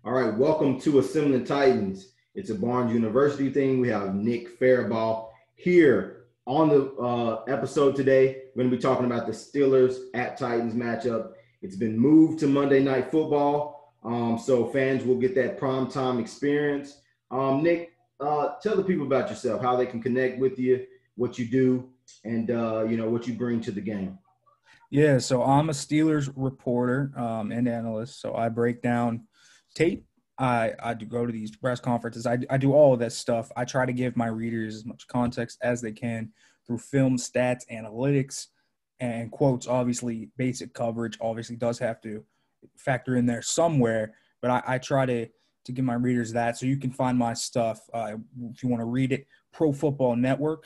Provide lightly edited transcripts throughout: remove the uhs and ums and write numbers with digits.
All right, welcome to Assembling Titans. It's a Barnes University thing. We have Nick Farabaugh here on the episode today. We're going to be talking about the Steelers at Titans matchup. It's been moved to Monday Night Football, so fans will get that primetime experience. Nick, tell the people about yourself, how they can connect with you, what you do, and what you bring to the game. Yeah, so I'm a Steelers reporter and analyst, so I break down tape. I do go to these press conferences. I do all of that stuff. I try to give my readers as much context as they can through film, stats, analytics, and quotes. Obviously, basic coverage obviously does have to factor in there somewhere, but I try to give my readers that. So you can find my stuff if you want to read it, Pro Football Network.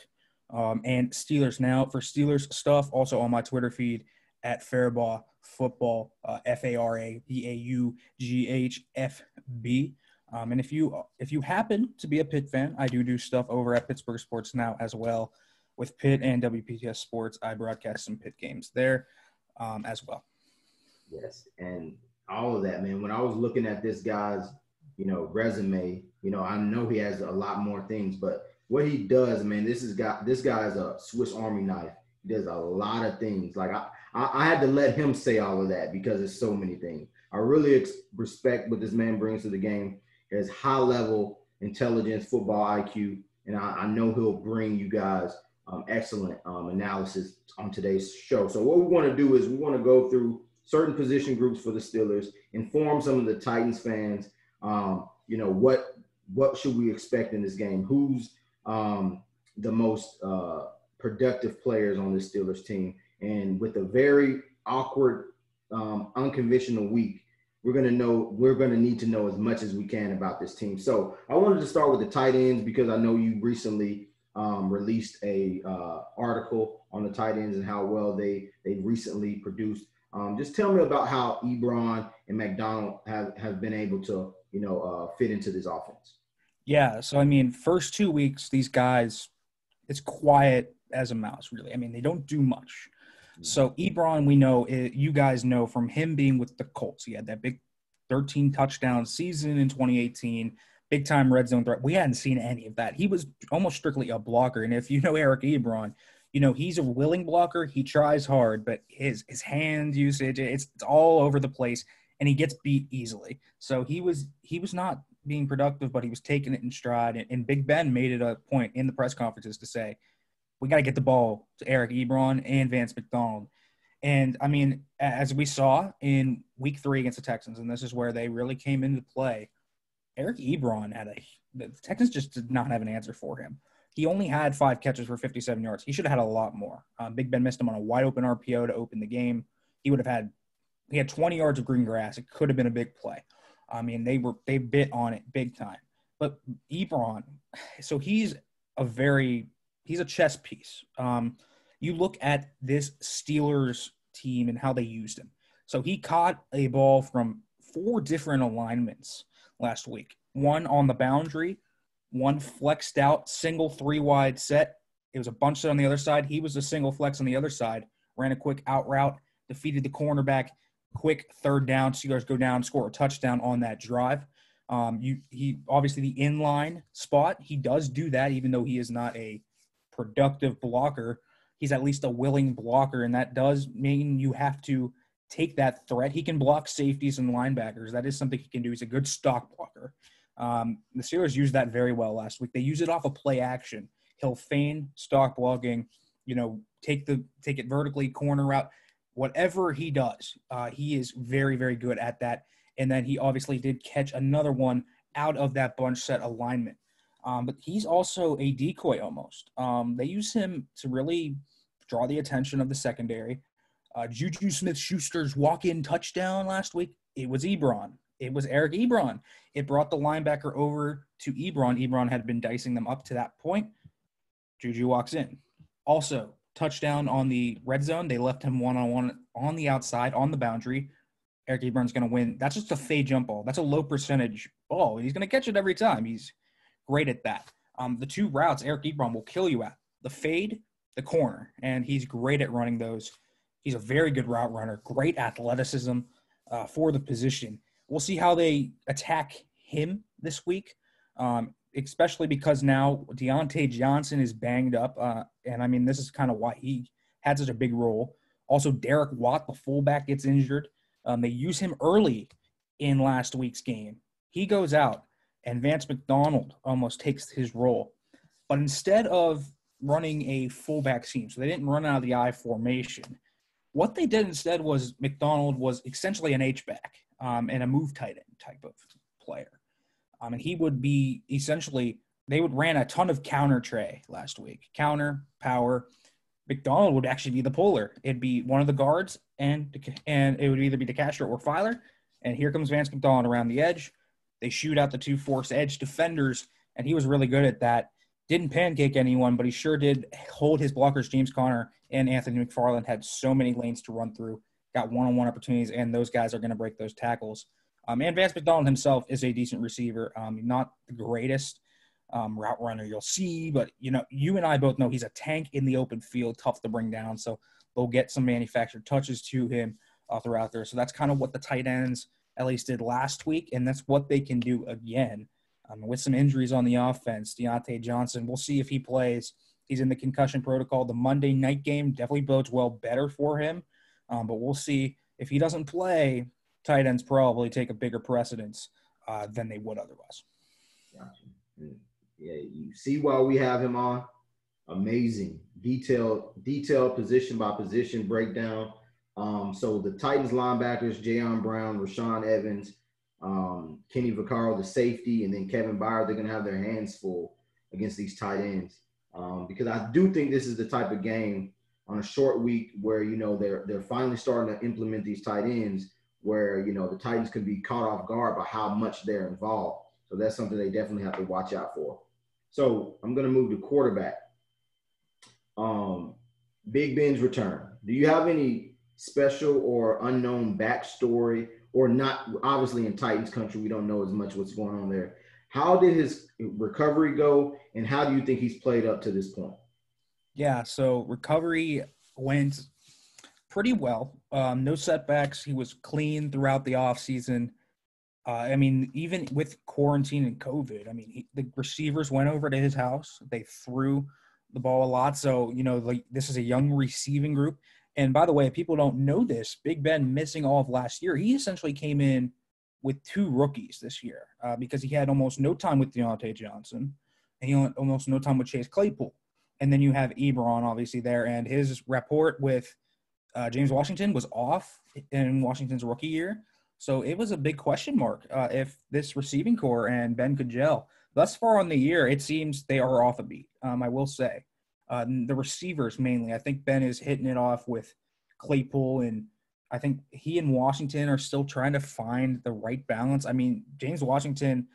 And Steelers Now for Steelers stuff, also on my Twitter feed at Farabaugh Football, FARABAUGHFB. And if you happen to be a Pitt fan, I do stuff over at Pittsburgh Sports Now as well. With Pitt and WPTS Sports, I broadcast some Pitt games there as well. Yes, and all of that, man. When I was looking at this guy's, resume, I know he has a lot more things, but what he does, man, this guy is a Swiss Army knife. He does a lot of things. Like I had to let him say all of that because it's so many things. I really respect what this man brings to the game. He has high level intelligence, football IQ, and I know he'll bring you guys excellent analysis on today's show. So what we want to do is we want to go through certain position groups for the Steelers, inform some of the Titans fans, what should we expect in this game? Who's the most productive players on the Steelers team? And with a very awkward, unconventional week, we're going to need to know as much as we can about this team. So I wanted to start with the tight ends because I know you recently released a article on the tight ends and how well they recently produced. Just tell me about how Ebron and McDonald have been able to, fit into this offense. Yeah, so, first 2 weeks, these guys, it's quiet as a mouse, really. They don't do much. So Ebron, we know, you guys know from him being with the Colts. He had that big 13-touchdown season in 2018, big-time red zone threat. We hadn't seen any of that. He was almost strictly a blocker. And if you know Eric Ebron, he's a willing blocker. He tries hard, but his hand usage, it's all over the place, and he gets beat easily. So he was not being productive, but he was taking it in stride. And Big Ben made it a point in the press conferences to say, we got to get the ball to Eric Ebron and Vance McDonald. And, as we saw in week 3 against the Texans, and this is where they really came into play, Eric Ebron the Texans just did not have an answer for him. He only had 5 catches for 57 yards. He should have had a lot more. Big Ben missed him on a wide-open RPO to open the game. He had 20 yards of green grass. It could have been a big play. They bit on it big time. But Ebron, so he's a chess piece. You look at this Steelers team and how they used him. So he caught a ball from 4 different alignments last week. One on the boundary, one flexed out, single 3-wide set. It was a bunch set on the other side. He was a single flex on the other side, ran a quick out route, defeated the cornerback, quick 3rd down. Steelers go down, score a touchdown on that drive. He obviously the inline spot, he does do that, even though he is not a productive blocker. He's at least a willing blocker, and that does mean you have to take that threat. He can block safeties and linebackers. That is something he can do. He's a good stock blocker. The Steelers used that very well last week. They use it off of play action. He'll feign stock blocking, take it vertically, corner route, whatever he does. He is very, very good at that. And then he obviously did catch another one out of that bunch set alignment. But he's also a decoy almost. They use him to really draw the attention of the secondary. Juju Smith-Schuster's walk-in touchdown last week, it was Ebron. It was Eric Ebron. It brought the linebacker over to Ebron. Ebron had been dicing them up to that point. Juju walks in. Also, touchdown on the red zone. They left him one-on-one on the outside, on the boundary. Eric Ebron's going to win. That's just a fade jump ball. That's a low-percentage ball. He's going to catch it every time. He's great at that. The 2 routes Eric Ebron will kill you at, the fade, the corner, and he's great at running those. He's a very good route runner, great athleticism for the position. we'll see how they attack him this week, especially because now Deontay Johnson is banged up. And, I mean, this is kind of why he had such a big role. Also, Derek Watt, the fullback, gets injured. They use him early in last week's game. He goes out, and Vance McDonald almost takes his role. But instead of running a fullback seam, so they didn't run out of the I formation, what they did instead was McDonald was essentially an H-back and a move tight end type of player. And he would be essentially – they would ran a ton of counter tray last week. Counter, power. McDonald would actually be the puller. It'd be one of the guards, and it would either be DeCastro or Filer. And here comes Vance McDonald around the edge. They shoot out the two force edge defenders, and he was really good at that. Didn't pancake anyone, but he sure did hold his blockers. James Conner and Anthony McFarland had so many lanes to run through, got one-on-one opportunities, and those guys are going to break those tackles. And Vance McDonald himself is a decent receiver, not the greatest route runner you'll see, but, you and I both know he's a tank in the open field, tough to bring down, so they'll get some manufactured touches to him throughout there. So that's kind of what the tight ends at least did last week, and that's what they can do again. With some injuries on the offense, Deontay Johnson, we'll see if he plays. He's in the concussion protocol. The Monday night game definitely bodes well better for him, but we'll see. If he doesn't play, tight ends probably take a bigger precedence than they would otherwise. Gotcha. Yeah, you see why we have him on. Amazing. Detailed position by position breakdown. So the Titans linebackers, Jayon Brown, Rashawn Evans, Kenny Vaccaro, the safety, and then Kevin Byard, they're going to have their hands full against these tight ends. Because I do think this is the type of game on a short week where, they're finally starting to implement these tight ends where, the Titans could be caught off guard by how much they're involved. So that's something they definitely have to watch out for. So I'm going to move to quarterback. Big Ben's return. Do you have any special or unknown backstory, or not? Obviously in Titans country, we don't know as much what's going on there. How did his recovery go, and how do you think he's played up to this point? Yeah, so recovery went pretty well. No setbacks. He was clean throughout the offseason. Even with quarantine and COVID, the receivers went over to his house. They threw the ball a lot. So, this is a young receiving group. And by the way, people don't know this. Big Ben missing all of last year. He essentially came in with two rookies this year because he had almost no time with Deontay Johnson and he had almost no time with Chase Claypool. And then you have Ebron obviously there, and his rapport with James Washington was off in Washington's rookie year. So it was a big question mark if this receiving core and Ben could gel. Thus far on the year, it seems they are off a beat, I will say. The receivers mainly. I think Ben is hitting it off with Claypool, and I think he and Washington are still trying to find the right balance. James Washington,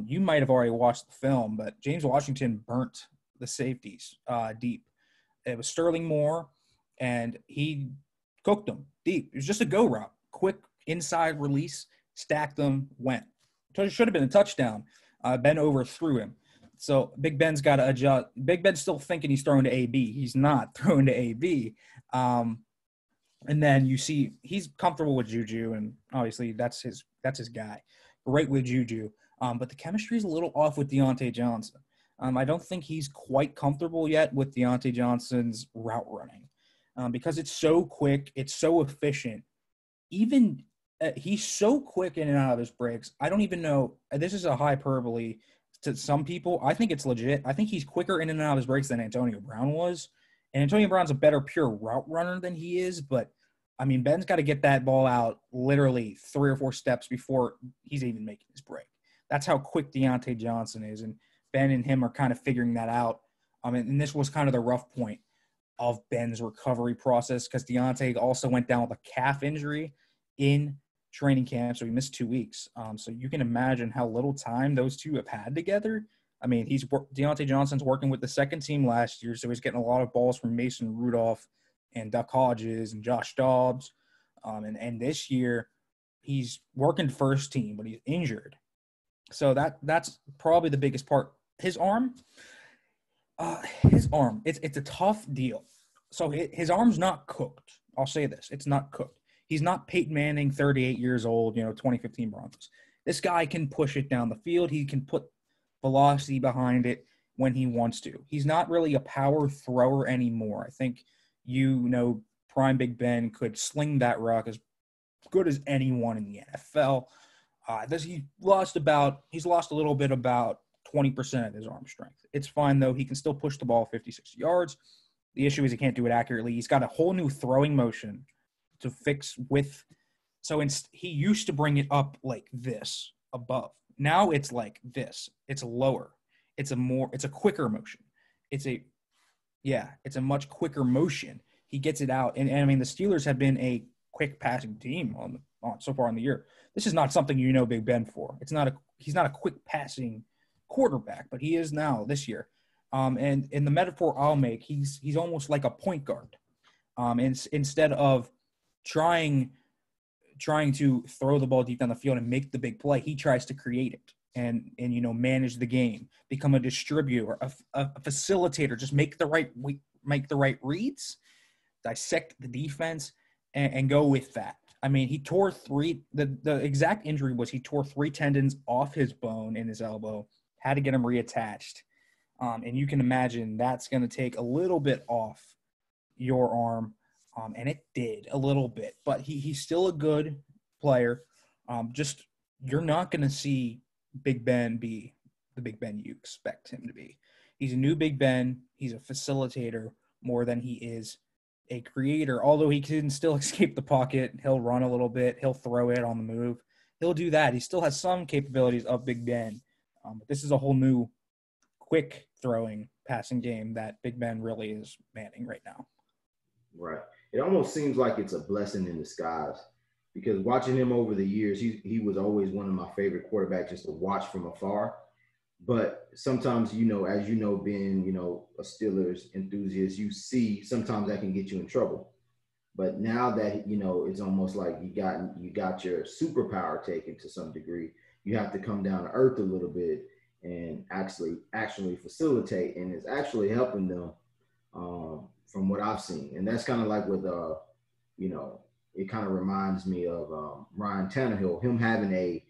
you might have already watched the film, but James Washington burnt the safeties deep. It was Sterling Moore, and he cooked them deep. It was just a go route, quick inside release, stacked them, went. So it should have been a touchdown. Ben overthrew him. So Big Ben's got to adjust. Big Ben's still thinking he's throwing to AB. He's not throwing to AB. And then you see he's comfortable with Juju, and obviously that's his guy. Great with Juju. But the chemistry is a little off with Deontay Johnson. I don't think he's quite comfortable yet with Deontay Johnson's route running because it's so quick. It's so efficient. Even he's so quick in and out of his breaks. I don't even know. This is a hyperbole to some people. I think it's legit. I think he's quicker in and out of his breaks than Antonio Brown was. And Antonio Brown's a better pure route runner than he is. But, Ben's got to get that ball out literally 3 or 4 steps before he's even making his break. That's how quick Deontay Johnson is. And Ben and him are kind of figuring that out. And this was kind of the rough point of Ben's recovery process because Deontay also went down with a calf injury in training camp, so he missed 2 weeks. So you can imagine how little time those two have had together. Deontay Johnson's working with the second team last year, so he's getting a lot of balls from Mason Rudolph and Duck Hodges and Josh Dobbs. And this year he's working first team, but he's injured. So that's probably the biggest part. His arm, it's a tough deal. So his arm's not cooked. I'll say this. It's not cooked. He's not Peyton Manning, 38 years old, 2015 Broncos. This guy can push it down the field. He can put velocity behind it when he wants to. He's not really a power thrower anymore. I think, prime Big Ben could sling that rock as good as anyone in the NFL. He's lost a little bit, about 20% of his arm strength. It's fine, though. He can still push the ball 50, 60 yards. The issue is he can't do it accurately. He's got a whole new throwing motion to fix with. So he used to bring it up like this above. Now it's like this. It's lower. It's a quicker motion. It's a much quicker motion. He gets it out. And I mean, the Steelers have been a quick passing team on so far in the year. This is not something Big Ben for. He's not a quick passing quarterback, but he is now this year. And in the metaphor I'll make, he's almost like a point guard. And instead of trying to throw the ball deep down the field and make the big play, he tries to create it and manage the game, become a distributor, a facilitator, just make the right reads, dissect the defense, and go with that. I mean, he tore the exact injury was he tore 3 tendons off his bone in his elbow, had to get them reattached. And you can imagine that's going to take a little bit off your arm. And it did a little bit, but he's still a good player. Just you're not going to see Big Ben be the Big Ben you expect him to be. He's a new Big Ben. He's a facilitator more than he is a creator. Although he can still escape the pocket, he'll run a little bit. He'll throw it on the move. He'll do that. He still has some capabilities of Big Ben. But this is a whole new quick throwing passing game that Big Ben really is manning right now. Right. It almost seems like it's a blessing in disguise because watching him over the years, he was always one of my favorite quarterbacks just to watch from afar. But sometimes, as being, a Steelers enthusiast, you see sometimes that can get you in trouble. But now that, it's almost like you got your superpower taken to some degree, you have to come down to earth a little bit and actually facilitate, and it's actually helping them from what I've seen. And that's kind of like with, it kind of reminds me of Ryan Tannehill, him having a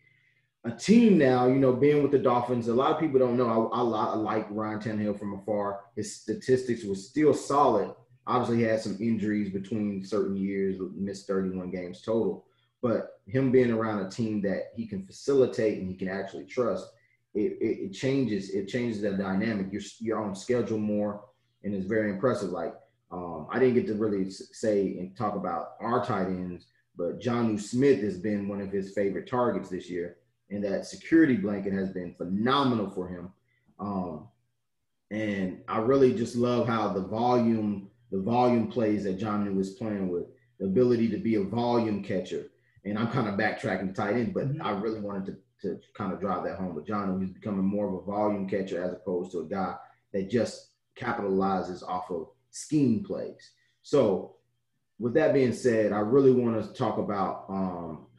team now, being with the Dolphins. A lot of people don't know. I like Ryan Tannehill from afar. His statistics were still solid. Obviously, he had some injuries between certain years, missed 31 games total. But him being around a team that he can facilitate and he can actually trust, it changes the dynamic. You're on schedule more, and it's very impressive. Like, I didn't get to really say and talk about our tight ends, but Jonnu Smith has been one of his favorite targets this year, and that security blanket has been phenomenal for him. And I really just love how the volume plays that Jonnu is playing with, the ability to be a volume catcher. And I'm kind of backtracking the tight end, but I really wanted to kind of drive that home with Jonnu. He's becoming more of a volume catcher as opposed to a guy that just capitalizes off of scheme plays. So with that being said, I really want to talk about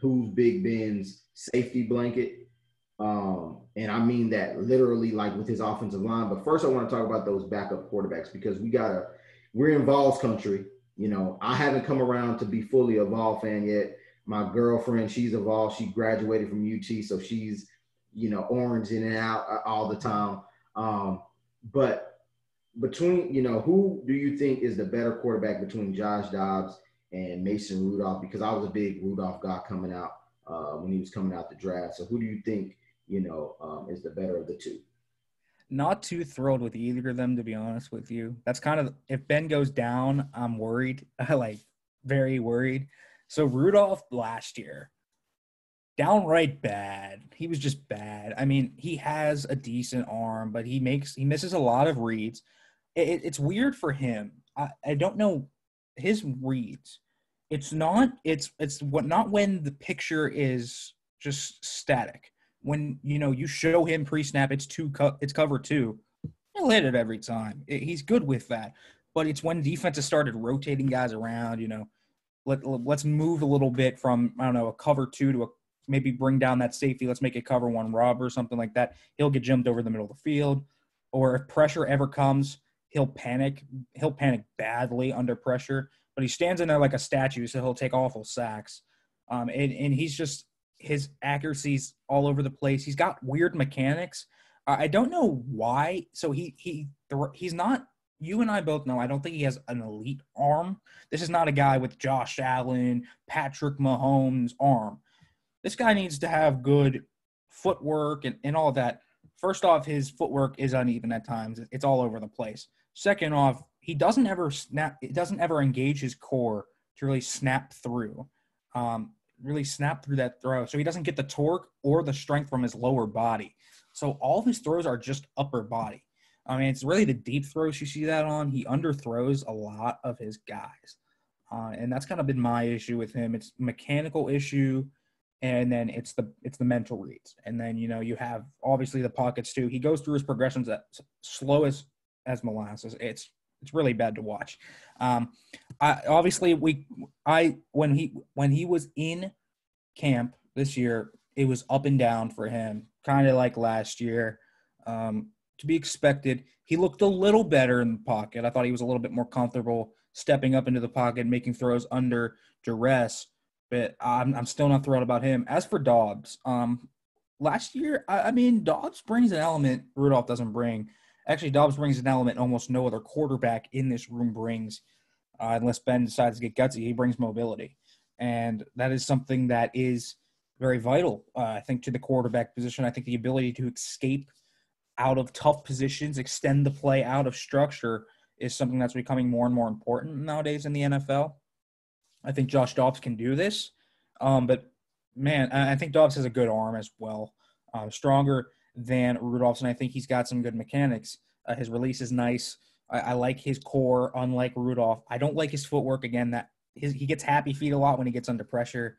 who's Big Ben's safety blanket. And I mean that literally, like with his offensive line. But first I want to talk about those backup quarterbacks because we're in Vols country. I haven't come around to be fully a Vol fan yet. My girlfriend, she's a Vol. She graduated from UT, so she's, orange in and out all the time. But between, who do you think is the better quarterback between Josh Dobbs and Mason Rudolph? Because I was a big Rudolph guy coming out when he was coming out the draft. So who do you think, is the better of the two? Not too thrilled with either of them, to be honest with you. That's kind of, if Ben goes down, I'm worried, very worried. So Rudolph last year, downright bad. He was just bad. I mean, he has a decent arm, but he misses a lot of reads. It's weird for him. I don't know his reads. It's not when the picture is just static. When, you show him pre-snap, it's cover 2. He'll hit it every time. He's good with that. But it's when defenses started rotating guys around, let's move a little bit from, I don't know, a cover 2 to maybe bring down that safety. Let's make it cover 1 rob or something like that. He'll get jumped over the middle of the field. Or if pressure ever comes, he'll panic. He'll panic badly under pressure. but he stands in there like a statue, so he'll take awful sacks. And he's just his accuracy's all over the place. He's got weird mechanics. I don't know why. So he's not. You and I both know I don't think he has an elite arm. This is not a guy with Josh Allen, Patrick Mahomes' arm. This guy needs to have good footwork and all of that. First off, his footwork is uneven at times. It's all over the place. Second off, he doesn't ever snap. It doesn't ever engage his core to really snap through that throw. So he doesn't get the torque or the strength from his lower body. So all of his throws are just upper body. I mean, it's really the deep throws you see that on. He underthrows a lot of his guys. And that's kind of been my issue with him. It's a mechanical issue, and then it's the mental reads. And then, you have obviously the pockets too. He goes through his progressions as slow as molasses. It's really bad to watch. When he was in camp this year, it was up and down for him, kind of like last year. To be expected. He looked a little better in the pocket. I thought he was a little bit more comfortable stepping up into the pocket, making throws under duress. But I'm still not thrilled about him. As for Dobbs, last year, Dobbs brings an element Rudolph doesn't bring. Actually, Dobbs brings an element almost no other quarterback in this room brings, unless Ben decides to get gutsy. He brings mobility. And that is something that is very vital, I think, to the quarterback position. I think the ability to escape out of tough positions, extend the play out of structure is something that's becoming more and more important nowadays in the NFL. I think Josh Dobbs can do this. But, man, I think Dobbs has a good arm as well, stronger than Rudolph's, and I think he's got some good mechanics. His release is nice. I like his core, unlike Rudolph. I don't like his footwork, again, he gets happy feet a lot when he gets under pressure,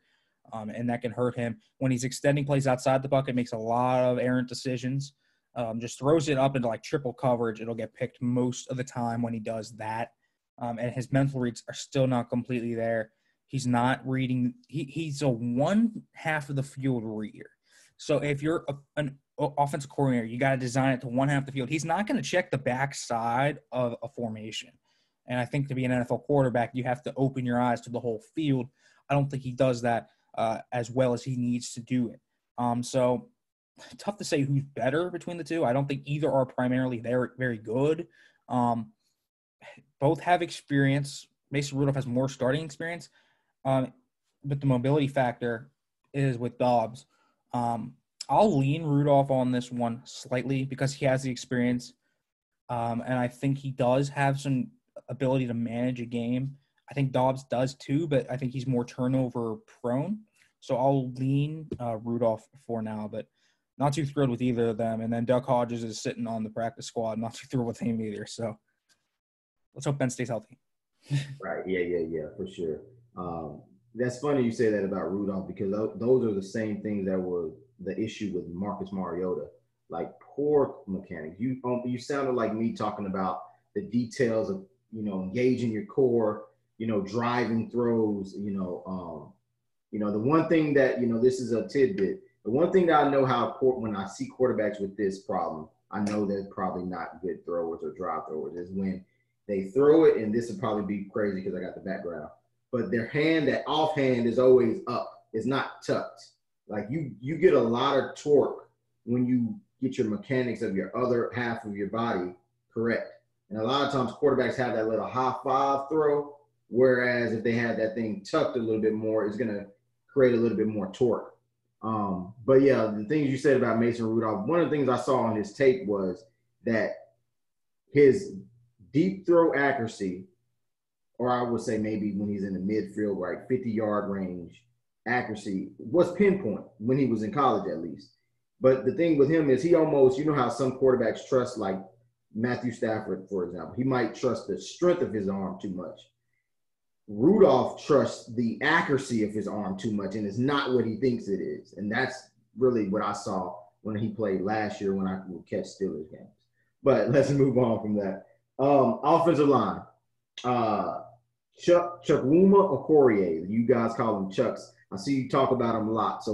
and that can hurt him. When he's extending plays outside the bucket, makes a lot of errant decisions. Just throws it up into like triple coverage. It'll get picked most of the time when he does that. And his mental reads are still not completely there. He's not reading. He's a one half of the field reader. So if you're an offensive coordinator, you got to design it to one half of the field. He's not going to check the backside of a formation. And I think to be an NFL quarterback, you have to open your eyes to the whole field. I don't think he does that as well as he needs to do it. So tough to say who's better between the two. I don't think either are primarily very good. Both have experience. Mason Rudolph has more starting experience, but the mobility factor is with Dobbs. I'll lean Rudolph on this one slightly because he has the experience, and I think he does have some ability to manage a game. I think Dobbs does too, but I think he's more turnover prone. So I'll lean Rudolph for now, but not too thrilled with either of them. And then Duck Hodges is sitting on the practice squad. Not too thrilled with him either. So let's hope Ben stays healthy. Right. Yeah, for sure. That's funny you say that about Rudolph because those are the same things that were the issue with Marcus Mariota. Like poor mechanics. You sounded like me talking about the details of, engaging your core, driving throws, the one thing that, this is a tidbit. The one thing that I know when I see quarterbacks with this problem, I know they're probably not good throwers or drive throwers, is when they throw it, and this would probably be crazy because I got the background, but their hand, that offhand is always up. It's not tucked. Like you get a lot of torque when you get your mechanics of your other half of your body correct. And a lot of times quarterbacks have that little high five throw, whereas if they had that thing tucked a little bit more, it's going to create a little bit more torque. But yeah, the things you said about Mason Rudolph, one of the things I saw on his tape was that his deep throw accuracy, or I would say maybe when he's in the midfield, right, 50-yard range accuracy, was pinpoint when he was in college at least. But the thing with him is he almost, how some quarterbacks trust, like Matthew Stafford, for example, he might trust the strength of his arm too much. Rudolph trusts the accuracy of his arm too much, and it's not what he thinks it is. And that's really what I saw when he played last year when I would catch Steelers games. But let's move on from that. Offensive line. Chukwuma Okorie. You guys call them Chucks. I see you talk about them a lot. So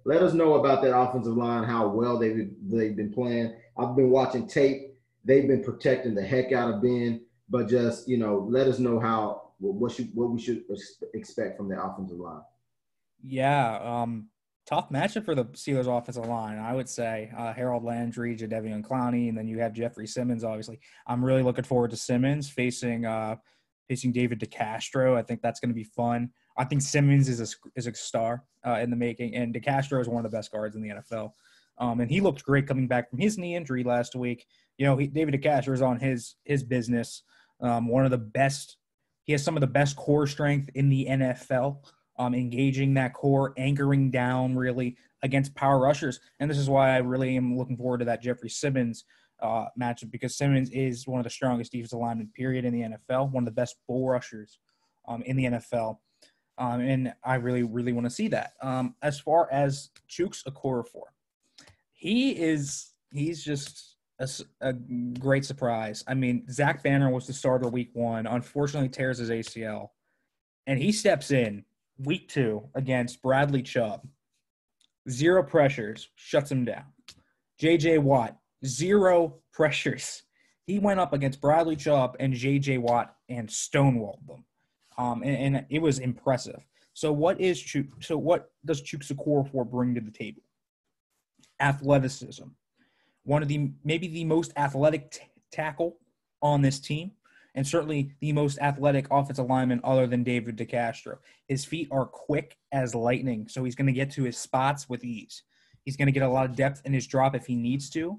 let us know about that offensive line, how well they've been playing. I've been watching tape. They've been protecting the heck out of Ben. But just, let us know how, what we should expect from the offensive line. Yeah, tough matchup for the Steelers offensive line, I would say. Harold Landry, Jadeveon Clowney, and then you have Jeffrey Simmons, obviously. I'm really looking forward to Simmons facing David DeCastro. I think that's going to be fun. I think Simmons is a star in the making, and DeCastro is one of the best guards in the NFL. And he looked great coming back from his knee injury last week. David DeCastro is on his business. One of the best. He has some of the best core strength in the NFL. Engaging that core, anchoring down really against power rushers. And this is why I really am looking forward to that Jeffrey Simmons matchup, because Simmons is one of the strongest defensive linemen, period, in the NFL, one of the best bull rushers in the NFL. And I really, really want to see that. As far as Chuks Okorafor, he's just a great surprise. I mean, Zach Banner was the starter week 1, unfortunately tears his ACL, and he steps in week 2 against Bradley Chubb. 0 pressures, shuts him down. J.J. Watt, 0 pressures. He went up against Bradley Chubb and J.J. Watt and stonewalled them. And it was impressive. So what does Chuks Okorafor bring to the table? Athleticism. One of maybe the most athletic tackle on this team, and certainly the most athletic offensive lineman other than David DeCastro. His feet are quick as lightning, so he's going to get to his spots with ease. He's going to get a lot of depth in his drop if he needs to,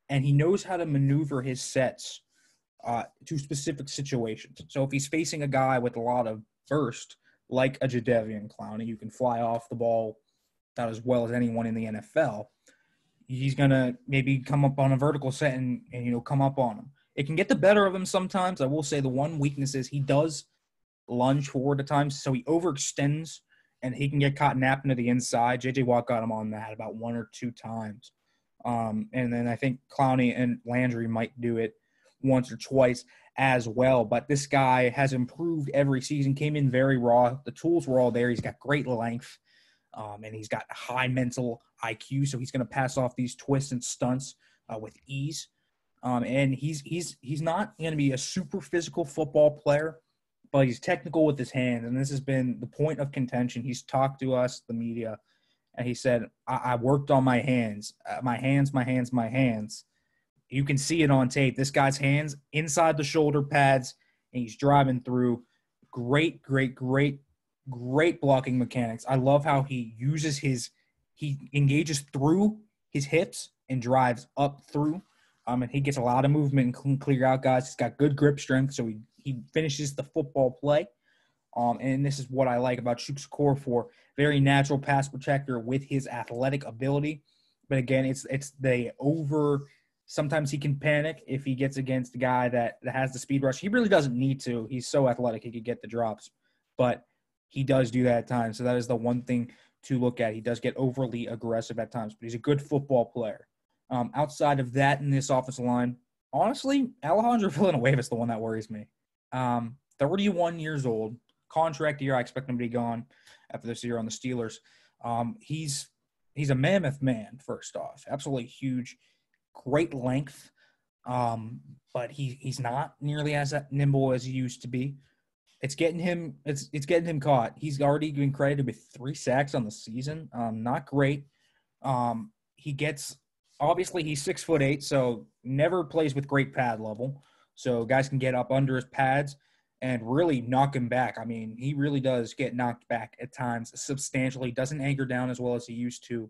and he knows how to maneuver his sets to specific situations. So if he's facing a guy with a lot of burst, like a Jadeveon Clowney, you can fly off the ball about as well as anyone in the NFL, he's going to maybe come up on a vertical set and come up on him. It can get the better of him sometimes. I will say the one weakness is he does lunge forward at times, so he overextends, and he can get caught napping to the inside. J.J. Watt got him on that about 1 or 2 times. And then I think Clowney and Landry might do it once or twice as well. But this guy has improved every season, came in very raw. The tools were all there. He's got great length, and he's got high mental IQ, so he's going to pass off these twists and stunts with ease. And he's not going to be a super physical football player, but he's technical with his hands. And this has been the point of contention. He's talked to us, the media, and he said, I worked on my hands, my hands. You can see it on tape. This guy's hands inside the shoulder pads, and he's driving through. Great blocking mechanics. I love how he engages through his hips and drives up through. And he gets a lot of movement and can clear out guys. He's got good grip strength, so he finishes the football play. And this is what I like about Chuks Okorafor. Very natural pass protector with his athletic ability. But again, it's the over. Sometimes he can panic if he gets against a guy that has the speed rush. He really doesn't need to. He's so athletic he could get the drops. But he does do that at times. So that is the one thing to look at. He does get overly aggressive at times, but he's a good football player. Outside of that in this offensive line, honestly, Alejandro Villanueva is the one that worries me. 31 years old, contract year. I expect him to be gone after this year on the Steelers. He's a mammoth man, first off. Absolutely huge, great length, but he's not nearly as nimble as he used to be. It's getting him caught. He's already been credited with 3 sacks on the season. Not great. Obviously, he's 6'8", so never plays with great pad level. So guys can get up under his pads and really knock him back. I mean, he really does get knocked back at times substantially. Doesn't anchor down as well as he used to.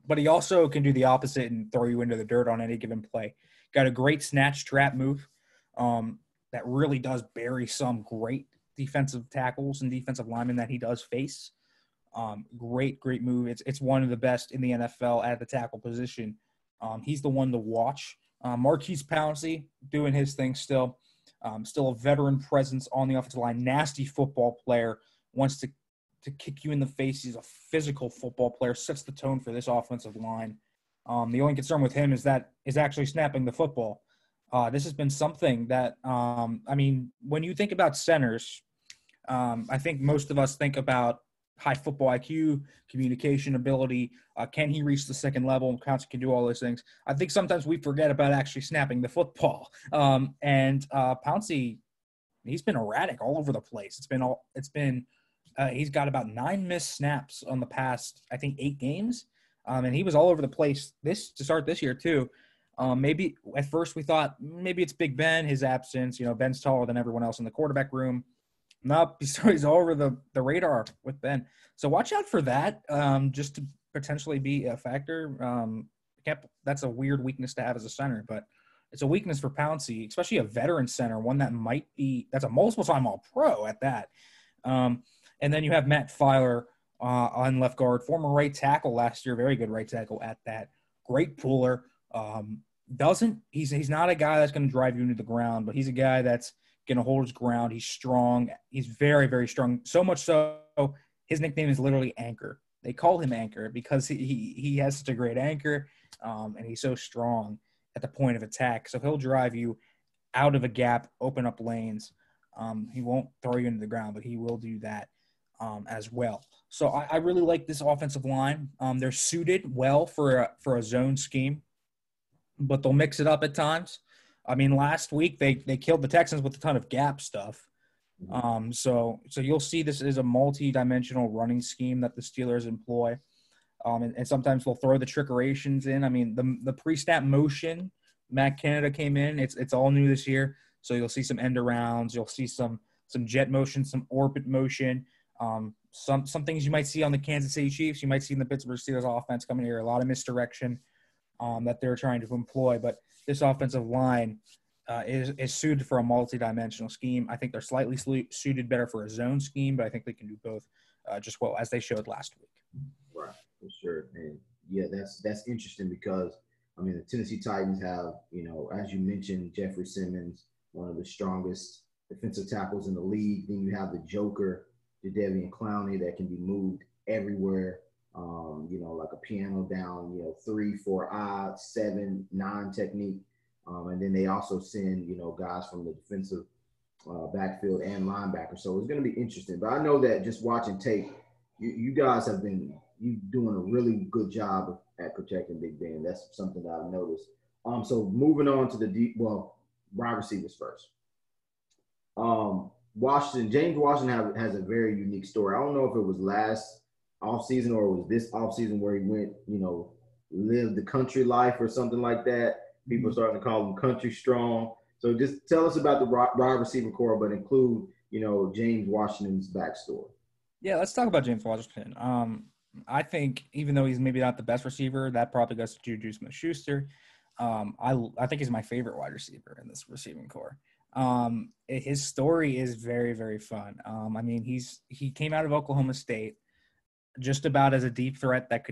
But he also can do the opposite and throw you into the dirt on any given play. Got a great snatch trap move that really does bury some great defensive tackles and defensive linemen that he does face. Great move. It's one of the best in the NFL at the tackle position. He's the one to watch. Marquise Pouncey doing his thing still. Still a veteran presence on the offensive line. Nasty football player. Wants to kick you in the face. He's a physical football player. Sets the tone for this offensive line. The only concern with him is actually snapping the football. This has been something that, when you think about centers, I think most of us think about high football IQ, communication ability. Can he reach the second level? Pouncey can do all those things. I think sometimes we forget about actually snapping the football. And Pouncey, He's been erratic all over the place. He's got about 9 missed snaps on the past, I think, 8 games. And he was all over the place to start this year too. Maybe at first we thought maybe it's Big Ben, his absence. Ben's taller than everyone else in the quarterback room. Nope, he's all over the radar with Ben. So watch out for that, just to potentially be a factor. That's a weird weakness to have as a center, but it's a weakness for Pouncey, especially a veteran center, one that's a multiple-time All-Pro at that. And then you have Matt Filer on left guard, former right tackle last year, very good right tackle at that. Great puller. He's not a guy that's going to drive you into the ground, but he's a guy that's going to hold his ground. He's strong. He's very, very strong. So much so, his nickname is literally Anchor. They call him Anchor because he has such a great anchor, and he's so strong at the point of attack. So he'll drive you out of a gap, open up lanes. He won't throw you into the ground, but he will do that as well. So I really like this offensive line. They're suited well for a zone scheme, but they'll mix it up at times. I mean, last week they killed the Texans with a ton of gap stuff. So you'll see this is a multi-dimensional running scheme that the Steelers employ. And sometimes they'll throw the trickerations in. I mean, the pre-snap motion, Matt Canada came in. It's all new this year. So you'll see some end arounds. You'll see some jet motion, some orbit motion. Some things you might see on the Kansas City Chiefs. You might see in the Pittsburgh Steelers offense coming here. A lot of misdirection that they're trying to employ. But this offensive line is suited for a multi-dimensional scheme. I think they're slightly suited better for a zone scheme, but I think they can do both just well, as they showed last week. Right, for sure. And, yeah, that's interesting because, I mean, the Tennessee Titans have, as you mentioned, Jeffrey Simmons, one of the strongest defensive tackles in the league. Then you have the Joker, Jadeveon Clowney, that can be moved everywhere, like a piano down, 3, 4 odd, 7, 9 technique. And then they also send, guys from the defensive backfield and linebacker. So it's going to be interesting. But I know that just watching tape, you guys have been doing a really good job at protecting Big Ben. That's something that I've noticed. So moving on to the wide receivers first. James Washington has a very unique story. I don't know if it was last offseason or it was this offseason where he went, lived the country life or something like that. People are starting to call him country strong. So just tell us about the wide receiver core, but include, James Washington's backstory. Yeah, let's talk about James Washington. I think even though he's maybe not the best receiver, that probably goes to Juju Smith-Schuster. I think he's my favorite wide receiver in this receiving core. His story is very, very fun. I mean, he came out of Oklahoma State just about as a deep threat that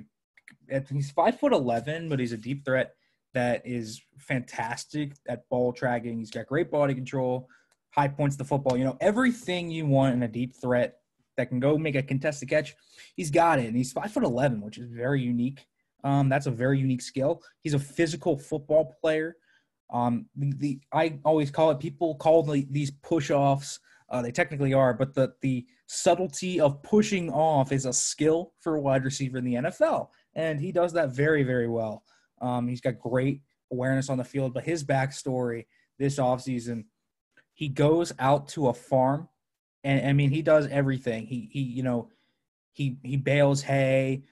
he's 5'11", but he's a deep threat that is fantastic at ball tracking. He's got great body control, high points to the football. Everything you want in a deep threat that can go make a contested catch, he's got it. And he's 5'11", which is very unique. That's a very unique skill. He's a physical football player. I always call it, people call these push-offs. They technically are, but the subtlety of pushing off is a skill for a wide receiver in the NFL. And he does that very, very well. He's got great awareness on the field, but his backstory this offseason, he goes out to a farm, and I mean, he does everything. He bales hay,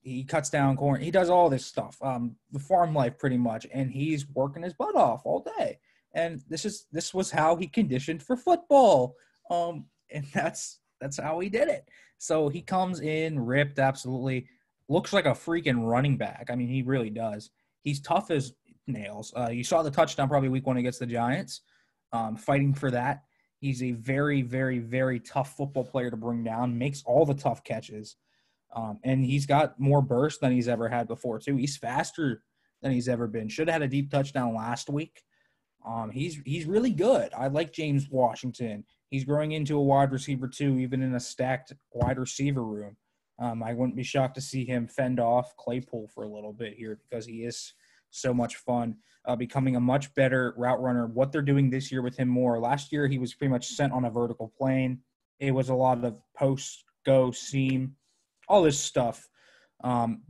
he cuts down corn, he does all this stuff, the farm life pretty much, and he's working his butt off all day. And this was how he conditioned for football, and that's how he did it. So he comes in ripped, absolutely. Looks like a freaking running back. I mean, he really does. He's tough as nails. You saw the touchdown probably week 1 against the Giants, fighting for that. He's a very, very, very tough football player to bring down, makes all the tough catches. And he's got more burst than he's ever had before, too. He's faster than he's ever been. Should have had a deep touchdown last week. He's really good. I like James Washington. He's growing into a wide receiver, too, even in a stacked wide receiver room. I wouldn't be shocked to see him fend off Claypool for a little bit here because he is so much fun, becoming a much better route runner. What they're doing this year with him more. Last year, he was pretty much sent on a vertical plane. It was a lot of post, go, seam, all this stuff.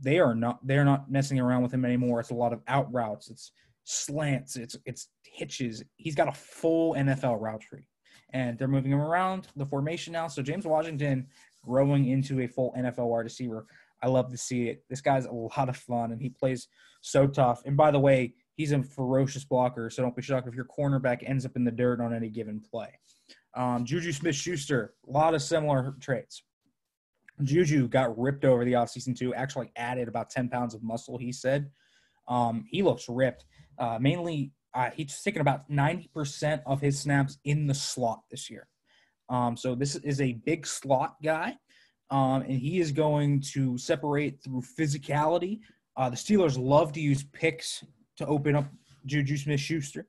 They're not messing around with him anymore. It's a lot of out routes. It's slants. It's hitches. He's got a full NFL route tree. and they're moving him around the formation now. So James Washington growing into a full NFL wide receiver. I love to see it. This guy's a lot of fun, and he plays so tough. And by the way, he's a ferocious blocker, so don't be shocked if your cornerback ends up in the dirt on any given play. Juju Smith-Schuster, a lot of similar traits. Juju got ripped over the offseason too, actually added about 10 pounds of muscle, he said. He looks ripped. Mainly, he's taken about 90% of his snaps in the slot this year. So this is a big slot guy, and he is going to separate through physicality. The Steelers love to use picks to open up Juju Smith-Schuster.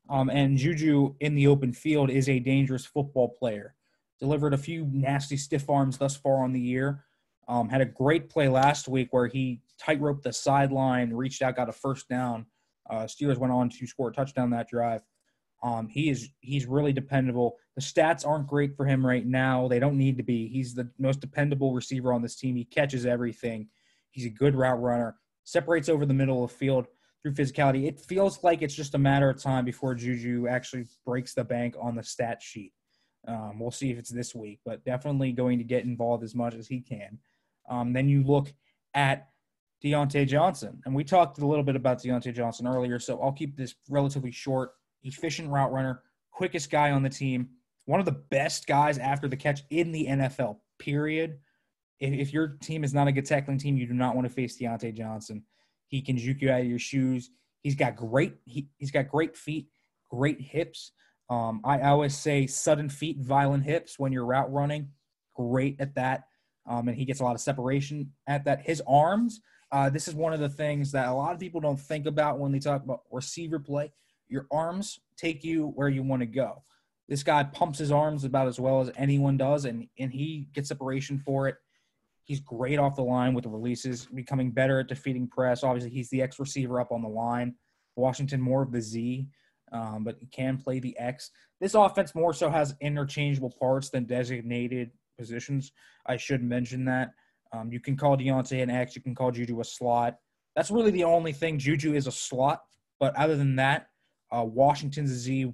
And Juju in the open field is a dangerous football player. Delivered a few nasty stiff arms thus far on the year. Had a great play last week where he tight-roped the sideline, reached out, got a first down. Steelers went on to score a touchdown that drive. He's really dependable. The stats aren't great for him right now. They don't need to be. He's the most dependable receiver on this team. He catches everything. He's a good route runner. Separates over the middle of the field through physicality. It feels like it's just a matter of time before Juju actually breaks the bank on the stat sheet. We'll see if it's this week, but definitely going to get involved as much as he can. Then you look at Deontay Johnson, and we talked a little bit about Deontay Johnson earlier, so I'll keep this relatively short. Efficient route runner, quickest guy on the team, one of the best guys after the catch in the NFL, period. If your team is not a good tackling team, you do not want to face Deontay Johnson. He can juke you out of your shoes. He's got great feet, great hips. I always say sudden feet, violent hips when you're route running. Great at that. And he gets a lot of separation at that. His arms, this is one of the things that a lot of people don't think about when they talk about receiver play. Your arms take you where you want to go. This guy pumps his arms about as well as anyone does, and he gets separation for it. He's great off the line with the releases, becoming better at defeating press. Obviously, he's the X receiver up on the line. Washington more of the Z, but he can play the X. This offense more so has interchangeable parts than designated positions. I should mention that. You can call Deontay an X. You can call Juju a slot. That's really the only thing. Juju is a slot, but other than that, Washington's a Z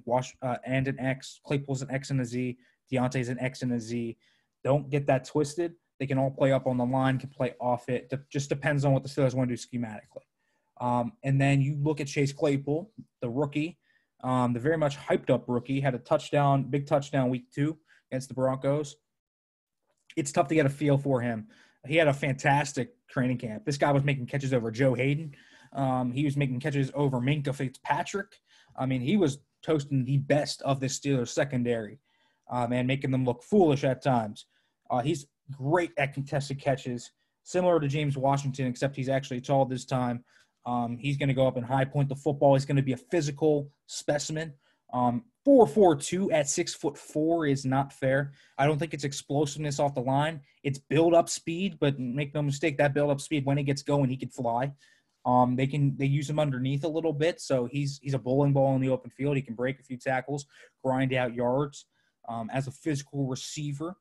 and an X. Claypool's an X and a Z. Deontay's an X and a Z. Don't get that twisted. They can all play up on the line, can play off it. It just depends on what the Steelers want to do schematically. And then you look at Chase Claypool, the rookie, the very much hyped-up rookie, had a big touchdown week 2 against the Broncos. It's tough to get a feel for him. He had a fantastic training camp. This guy was making catches over Joe Hayden. He was making catches over Minkah Fitzpatrick. I mean, he was toasting the best of the Steelers secondary and making them look foolish at times. He's great at contested catches, similar to James Washington, except he's actually tall this time. He's going to go up and high point the football. He's going to be a physical specimen. 4.42 at 6'4" is not fair. I don't think it's explosiveness off the line. It's build-up speed, but make no mistake, that build-up speed, when he gets going, he can fly. They use him underneath a little bit, so he's a bowling ball in the open field. He can break a few tackles, grind out yards as a physical receiver.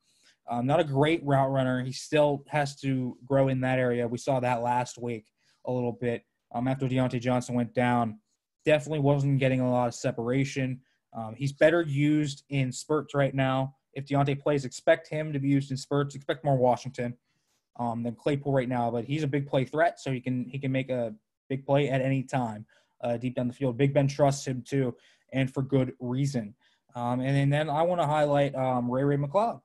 Not a great route runner. He still has to grow in that area. We saw that last week a little bit after Deontay Johnson went down. Definitely wasn't getting a lot of separation. He's better used in spurts right now. If Deontay plays, expect him to be used in spurts. Expect more Washington than Claypool right now. But he's a big play threat, so he can make a big play at any time deep down the field. Big Ben trusts him too, and for good reason. And then I want to highlight Ray McCloud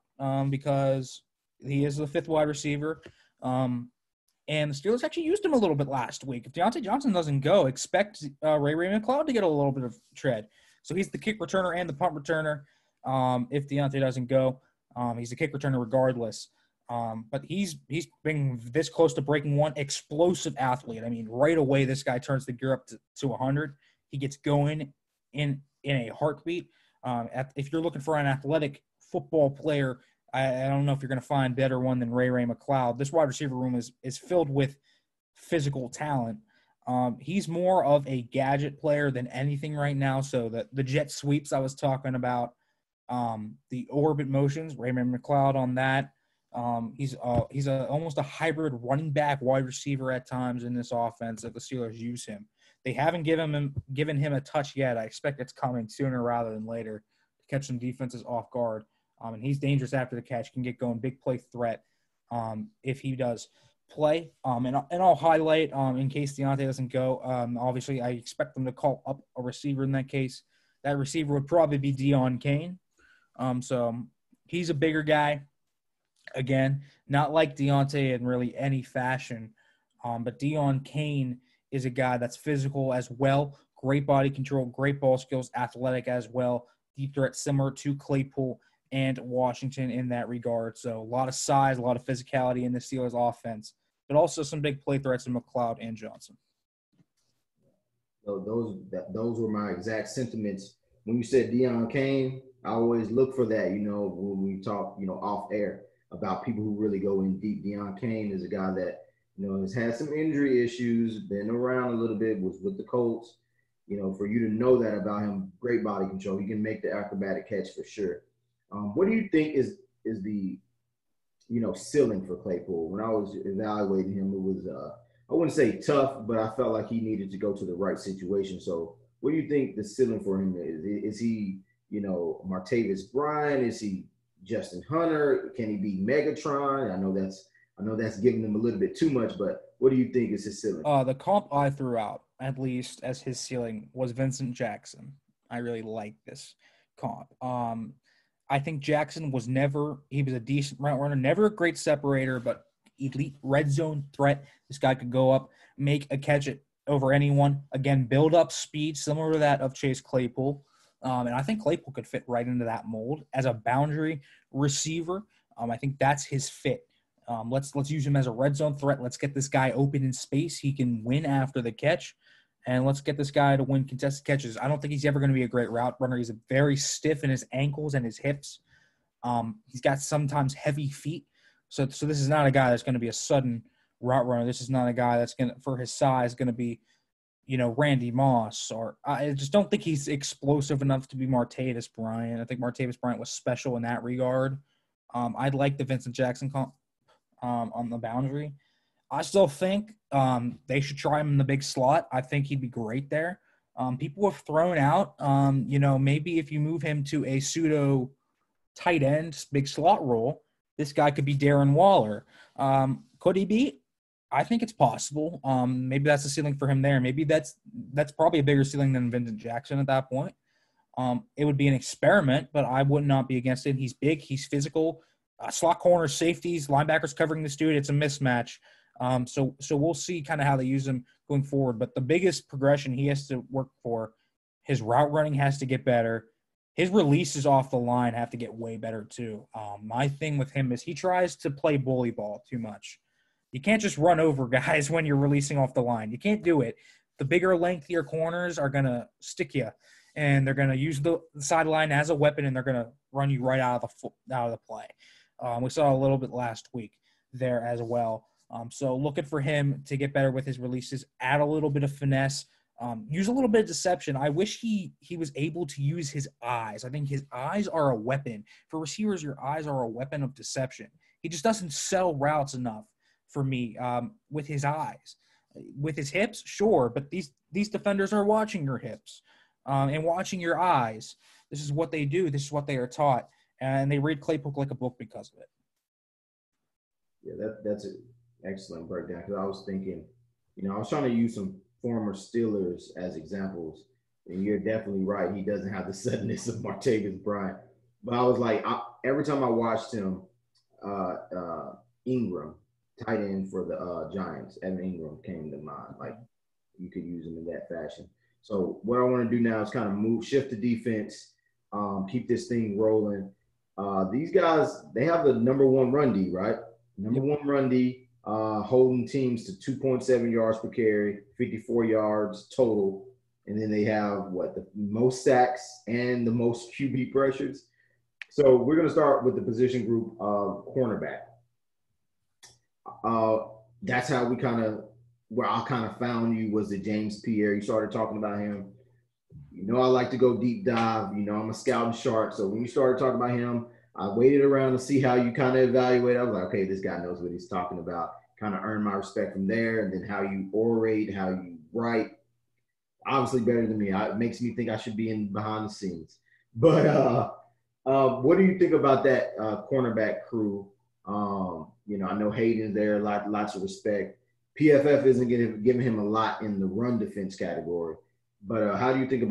because he is the 5th wide receiver. And the Steelers actually used him a little bit last week. If Deontay Johnson doesn't go, expect Ray McCloud to get a little bit of tread. So he's the kick returner and the punt returner. If Deontay doesn't go, he's a kick returner regardless. But he's been this close to breaking one. Explosive athlete. I mean, right away, this guy turns the gear up to 100. He gets going in a heartbeat. If you're looking for an athletic football player, I don't know if you're going to find a better one than Ray McCloud. This wide receiver room is filled with physical talent. He's more of a gadget player than anything right now. So the jet sweeps I was talking about, the orbit motions, Ray McCloud on that. He's almost a hybrid running back wide receiver at times in this offense that the Steelers use him. They haven't given him a touch yet. I expect it's coming sooner rather than later catch some defenses off guard. And he's dangerous after the catch, can get going, big play threat if he does play. And I'll highlight, in case Deontay doesn't go, obviously I expect them to call up a receiver in that case. That receiver would probably be Deon Cain. So he's a bigger guy. Again, not like Deontay in really any fashion, but Deon Cain is a guy that's physical as well, great body control, great ball skills, athletic as well, deep threat similar to Claypool and Washington in that regard. So a lot of size, a lot of physicality in the Steelers offense, but also some big play threats in McLeod and Johnson. So those were my exact sentiments. When you said Deon Cain, I always look for that, when we talk, off air about people who really go in deep. Deon Cain is a guy that, has had some injury issues, been around a little bit, was with the Colts. For you to know that about him, great body control. He can make the acrobatic catch for sure. What do you think is the, ceiling for Claypool? When I was evaluating him, it was, I wouldn't say tough, but I felt like he needed to go to the right situation. So what do you think the ceiling for him is? Is he, Martavis Bryant? Is he Justin Hunter? Can he be Megatron? I know that's giving him a little bit too much, but what do you think is his ceiling? The comp I threw out, at least as his ceiling, was Vincent Jackson. I really like this comp. I think Jackson was he was a decent route runner, never a great separator, but elite red zone threat. This guy could go up, make a catch over anyone. Again, build up speed, similar to that of Chase Claypool. And I think Claypool could fit right into that mold as a boundary receiver. I think that's his fit. Let's use him as a red zone threat. Let's get this guy open in space. He can win after the catch. And let's get this guy to win contested catches. I don't think he's ever going to be a great route runner. He's very stiff in his ankles and his hips. He's got sometimes heavy feet. So this is not a guy that's going to be a sudden route runner. This is not a guy that's going to, for his size, going to be, Randy Moss. Or I just don't think he's explosive enough to be Martavis Bryant. I think Martavis Bryant was special in that regard. I'd like the Vincent Jackson comp on the boundary. I still think they should try him in the big slot. I think he'd be great there. People have thrown out, maybe if you move him to a pseudo tight end, big slot role, this guy could be Darren Waller. Could he be? I think it's possible. Maybe that's the ceiling for him there. Maybe that's probably a bigger ceiling than Vincent Jackson at that point. It would be an experiment, but I would not be against it. He's big. He's physical. Slot corners, safeties, linebackers covering this dude. It's a mismatch. So we'll see kind of how they use him going forward. But the biggest progression he has to work for, his route running has to get better. His releases off the line have to get way better too. My thing with him is he tries to play bully ball too much. You can't just run over guys when you're releasing off the line. You can't do it. The bigger, lengthier corners are going to stick you, and they're going to use the sideline as a weapon, and they're going to run you right out of the play. We saw a little bit last week there as well. So looking for him to get better with his releases, add a little bit of finesse, use a little bit of deception. I wish he was able to use his eyes. I think his eyes are a weapon. For receivers, your eyes are a weapon of deception. He just doesn't sell routes enough for me with his eyes. With his hips, sure, but these defenders are watching your hips and watching your eyes. This is what they do. This is what they are taught. And they read Claypool like a book because of it. Yeah, that's an excellent breakdown, because I was thinking, I was trying to use some former Steelers as examples, and you're definitely right. He doesn't have the suddenness of Martavis Bryant. But I was like, every time I watched him, Ingram, tight end for the Giants, Evan Ingram came to mind. Like, you could use him in that fashion. So what I want to do now is kind of shift the defense, keep this thing rolling. These guys, they have the number one run D, right? Number one run D, holding teams to 2.7 yards per carry, 54 yards total. And then they have, the most sacks and the most QB pressures. So we're going to start with the position group of cornerback. That's how where I kind of found you was the James Pierre. You started talking about him. I like to go deep dive. I'm a scouting shark. So when you started talking about him, I waited around to see how you kind of evaluate. I was like, okay, this guy knows what he's talking about. Kind of earned my respect from there. And then how you orate, how you write, obviously better than me. It makes me think I should be in behind the scenes. But What do you think about that cornerback crew? I know Hayden's there, lots of respect. PFF isn't giving him a lot in the run defense category, but how do you think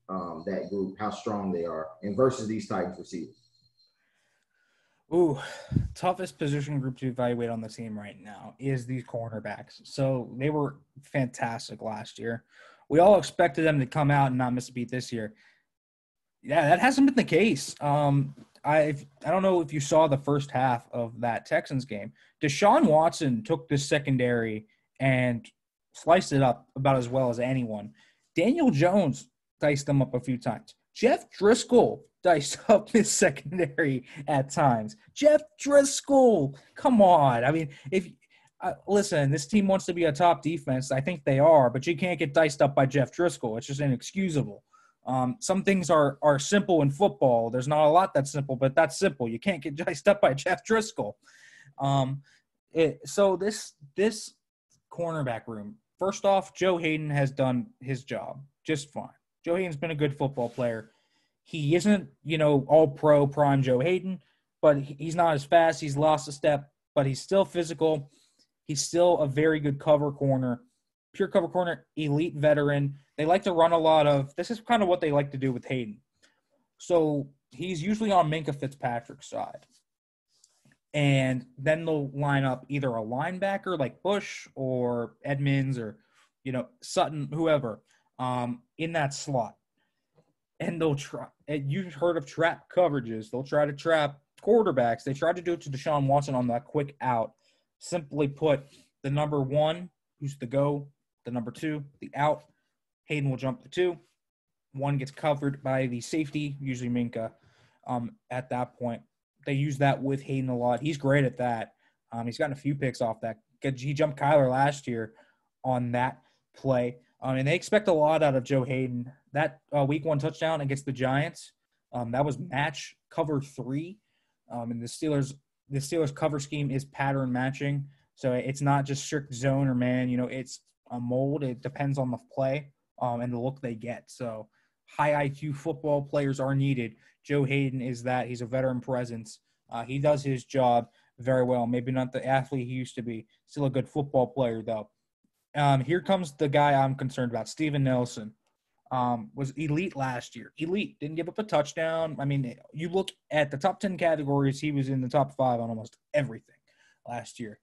that group, how strong they are, and versus these Titans receivers? Ooh, toughest position group to evaluate on the team right now is these cornerbacks. So they were fantastic last year. We all expected them to come out and not miss a beat this year. Yeah, that hasn't been the case. I don't know if you saw the first half of that Texans game. Deshaun Watson took this secondary and sliced it up about as well as anyone. Daniel Jones diced them up a few times. Jeff Driscoll diced up his secondary at times. Jeff Driscoll, come on. I mean, if listen, this team wants to be a top defense. I think they are, but you can't get diced up by Jeff Driscoll. It's just inexcusable. Some things are simple in football. There's not a lot that's simple, but that's simple. You can't get diced up by Jeff Driscoll. So this cornerback room, first off, Joe Hayden has done his job just fine. Joe Hayden's been a good football player. He isn't, all pro prime Joe Hayden, but he's not as fast. He's lost a step, but he's still physical. He's still a very good cover corner, pure cover corner, elite veteran. They like to run a lot of – this is kind of what they like to do with Hayden. So he's usually on Minkah Fitzpatrick's side. And then they'll line up either a linebacker like Bush or Edmonds or, Sutton, whoever, in that slot. And they'll try – you've heard of trap coverages. They'll try to trap quarterbacks. They tried to do it to Deshaun Watson on that quick out. Simply put, the number one, who's the go, the number two, the out. Hayden will jump the two. One gets covered by the safety, usually Minkah, at that point. They use that with Hayden a lot. He's great at that. He's gotten a few picks off that. He jumped Kyler last year on that play. And they expect a lot out of Joe Hayden. That week one touchdown against the Giants, that was match cover 3. And the Steelers cover scheme is pattern matching. So it's not just strict zone or man. It's a mold. It depends on the play and the look they get. So high IQ football players are needed. Joe Hayden is that. He's a veteran presence. He does his job very well. Maybe not the athlete he used to be. Still a good football player, though. Here comes the guy I'm concerned about, Steven Nelson. Was elite last year. Elite. Didn't give up a touchdown. I mean, you look at the top 10 categories, he was in the top 5 on almost everything last year.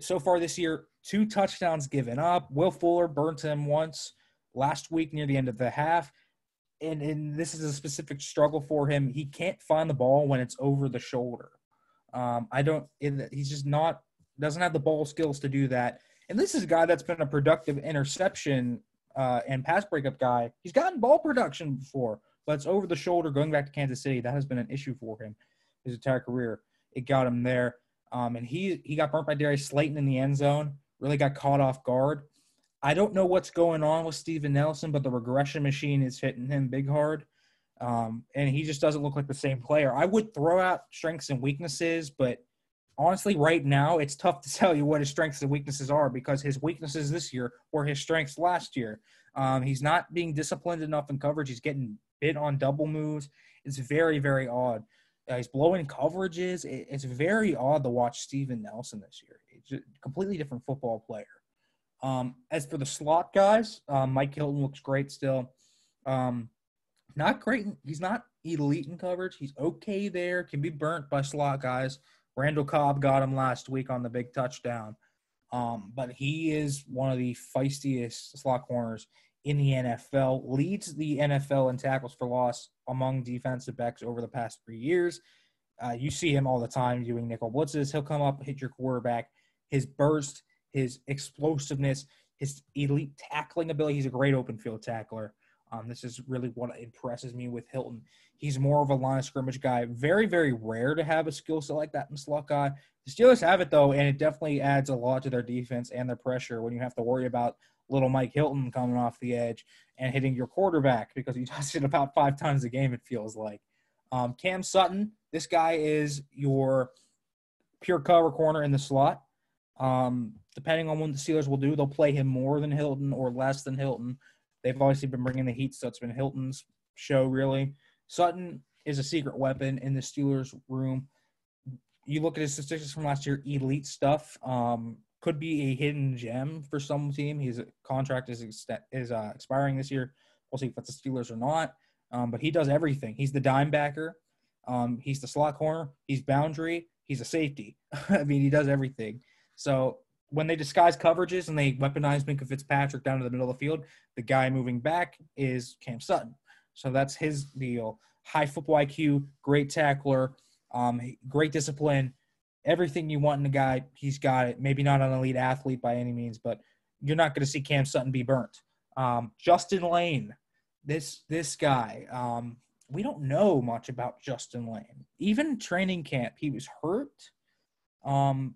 So far this year, 2 touchdowns given up. Will Fuller burnt him once last week near the end of the half. And this is a specific struggle for him. He can't find the ball when it's over the shoulder. He's just doesn't have the ball skills to do that. And this is a guy that's been a productive interception and pass breakup guy. He's gotten ball production before, but it's over the shoulder going back to Kansas City. That has been an issue for him his entire career. It got him there. And he got burnt by Darius Slayton in the end zone, really got caught off guard. I don't know what's going on with Steven Nelson, but the regression machine is hitting him big hard. And he just doesn't look like the same player. I would throw out strengths and weaknesses, but honestly, right now, it's tough to tell you what his strengths and weaknesses are because his weaknesses this year were his strengths last year. He's not being disciplined enough in coverage. He's getting bit on double moves. It's very, very odd. He's blowing coverages. It's very odd to watch Steven Nelson this year. It's a completely different football player. As for the slot guys, Mike Hilton looks great still. Not great. He's not elite in coverage. He's okay there. Can be burnt by slot guys. Randall Cobb got him last week on the big touchdown. But he is one of the feistiest slot corners in the NFL, leads the NFL in tackles for loss among defensive backs over the past 3 years. You see him all the time doing nickel blitzes. He'll come up, hit your quarterback. His burst, his explosiveness, his elite tackling ability. He's a great open field tackler. This is really what impresses me with Hilton. He's more of a line of scrimmage guy. Very, very rare to have a skill set like that in slot guy. The Steelers have it, though, and it definitely adds a lot to their defense and their pressure when you have to worry about little Mike Hilton coming off the edge and hitting your quarterback because he does it about 5 times a game, it feels like. Cam Sutton, this guy is your pure cover corner in the slot. Depending on what the Steelers will do, they'll play him more than Hilton or less than Hilton. They've obviously been bringing the heat, so it's been Hilton's show, really. Sutton, is a secret weapon in the Steelers room. You look at his statistics from last year, elite stuff. Could be a hidden gem for some team. His contract is expiring this year. We'll see if it's the Steelers or not. But he does everything. He's the dime backer. He's the slot corner. He's boundary. He's a safety. I mean, he does everything. So when they disguise coverages and they weaponize Minkah Fitzpatrick down to the middle of the field, the guy moving back is Cam Sutton. So that's his deal. High football IQ, great tackler, great discipline. Everything you want in a guy, he's got it. Maybe not an elite athlete by any means, but you're not going to see Cam Sutton be burnt. Justin Lane, this guy, we don't know much about Justin Lane. Even training camp, he was hurt.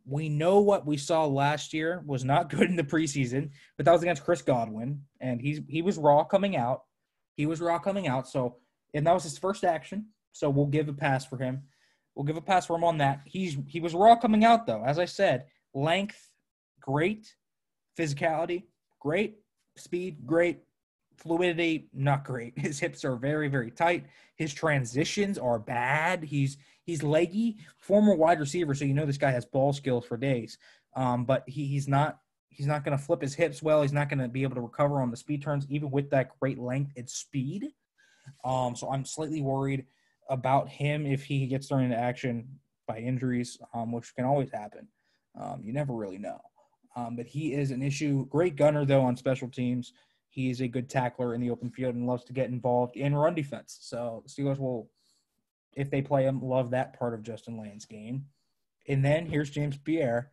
We know what we saw last year was not good in the preseason, but that was against Chris Godwin, and he was raw coming out. So, and that was his first action. So we'll give a pass for him. We'll give a pass for him on that. He was raw coming out, though. As I said, length, great. Physicality, great. Speed, great. Fluidity, not great. His hips are very, very tight. His transitions are bad. He's leggy. Former wide receiver, so you know this guy has ball skills for days. But he's not going to flip his hips well. He's not going to be able to recover on the speed turns, even with that great length and speed. So I'm slightly worried about him if he gets thrown into action by injuries, which can always happen. You never really know. But he is an issue. Great gunner, though, on special teams. He is a good tackler in the open field and loves to get involved in run defense. So the Steelers will, if they play him, love that part of Justin Lane's game. And then here's James Pierre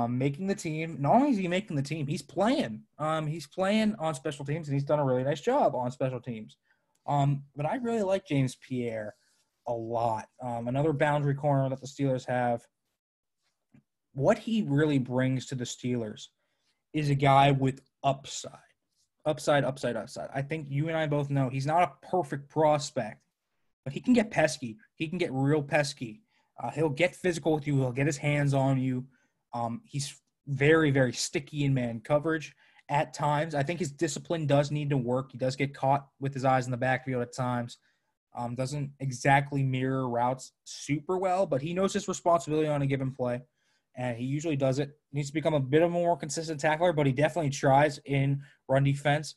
making the team. Not only is he making the team, he's playing. He's playing on special teams, and he's done a really nice job on special teams. But I really like James Pierre a lot. Another boundary corner that the Steelers have. What he really brings to the Steelers is a guy with upside. Upside. I think you and I both know he's not a perfect prospect, but he can get pesky. He can get real pesky. He'll get physical with you. He'll get his hands on you. He's very, very sticky in man coverage at times. I think his discipline does need to work. He does get caught with his eyes in the backfield at times. Doesn't exactly mirror routes super well, but he knows his responsibility on a given play, and he usually does it. Needs to become a bit of a more consistent tackler, but he definitely tries in run defense.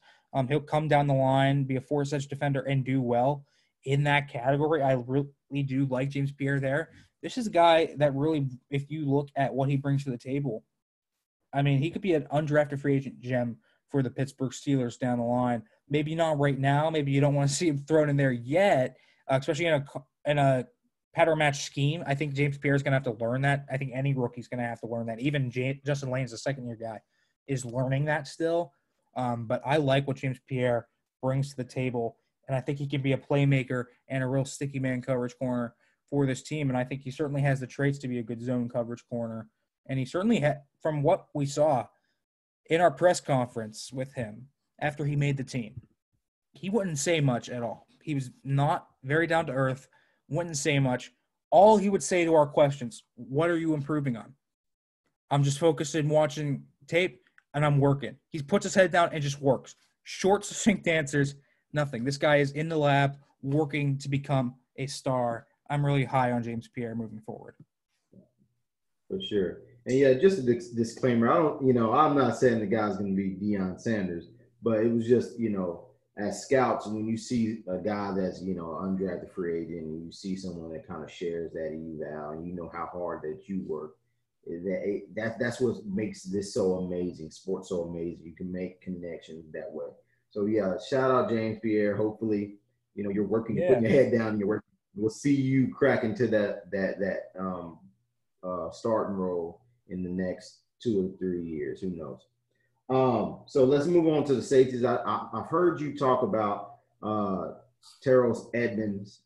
He'll come down the line, be a force-edge defender, and do well in that category. I really do like James Pierre there. This is a guy that really, if you look at what he brings to the table, I mean, he could be an undrafted free agent gem for the Pittsburgh Steelers down the line. Maybe not right now. Maybe you don't want to see him thrown in there yet, especially in a pattern match scheme. I think James Pierre is going to have to learn that. I think any rookie's going to have to learn that. Even Justin Lane's a second-year guy, is learning that still. But I like what James Pierre brings to the table, and I think he can be a playmaker and a real sticky man coverage corner for this team. And I think he certainly has the traits to be a good zone coverage corner. And he certainly had, from what we saw in our press conference with him after he made the team, he wouldn't say much at all. He was not very down to earth, wouldn't say much. All he would say to our questions, what are you improving on? I'm just focused in watching tape, and I'm working. He puts his head down and just works. Short, succinct answers, nothing. This guy is in the lab working to become a star. I'm really high on James Pierre moving forward. For sure. And yeah, just a disclaimer. I'm not saying the guy's going to be Deion Sanders, but it was just, as scouts, when you see a guy that's, undrafted free agent, and you see someone that kind of shares that eval, and you know how hard that you work, that's what makes this so amazing, sports so amazing. You can make connections that way. So yeah, shout out James Pierre. Hopefully, you're working, you're putting your head down, and you're working. We'll see you crack into that starting role in the next 2 or 3 years. Who knows? So let's move on to the safeties. I've heard you talk about Terrell Edmonds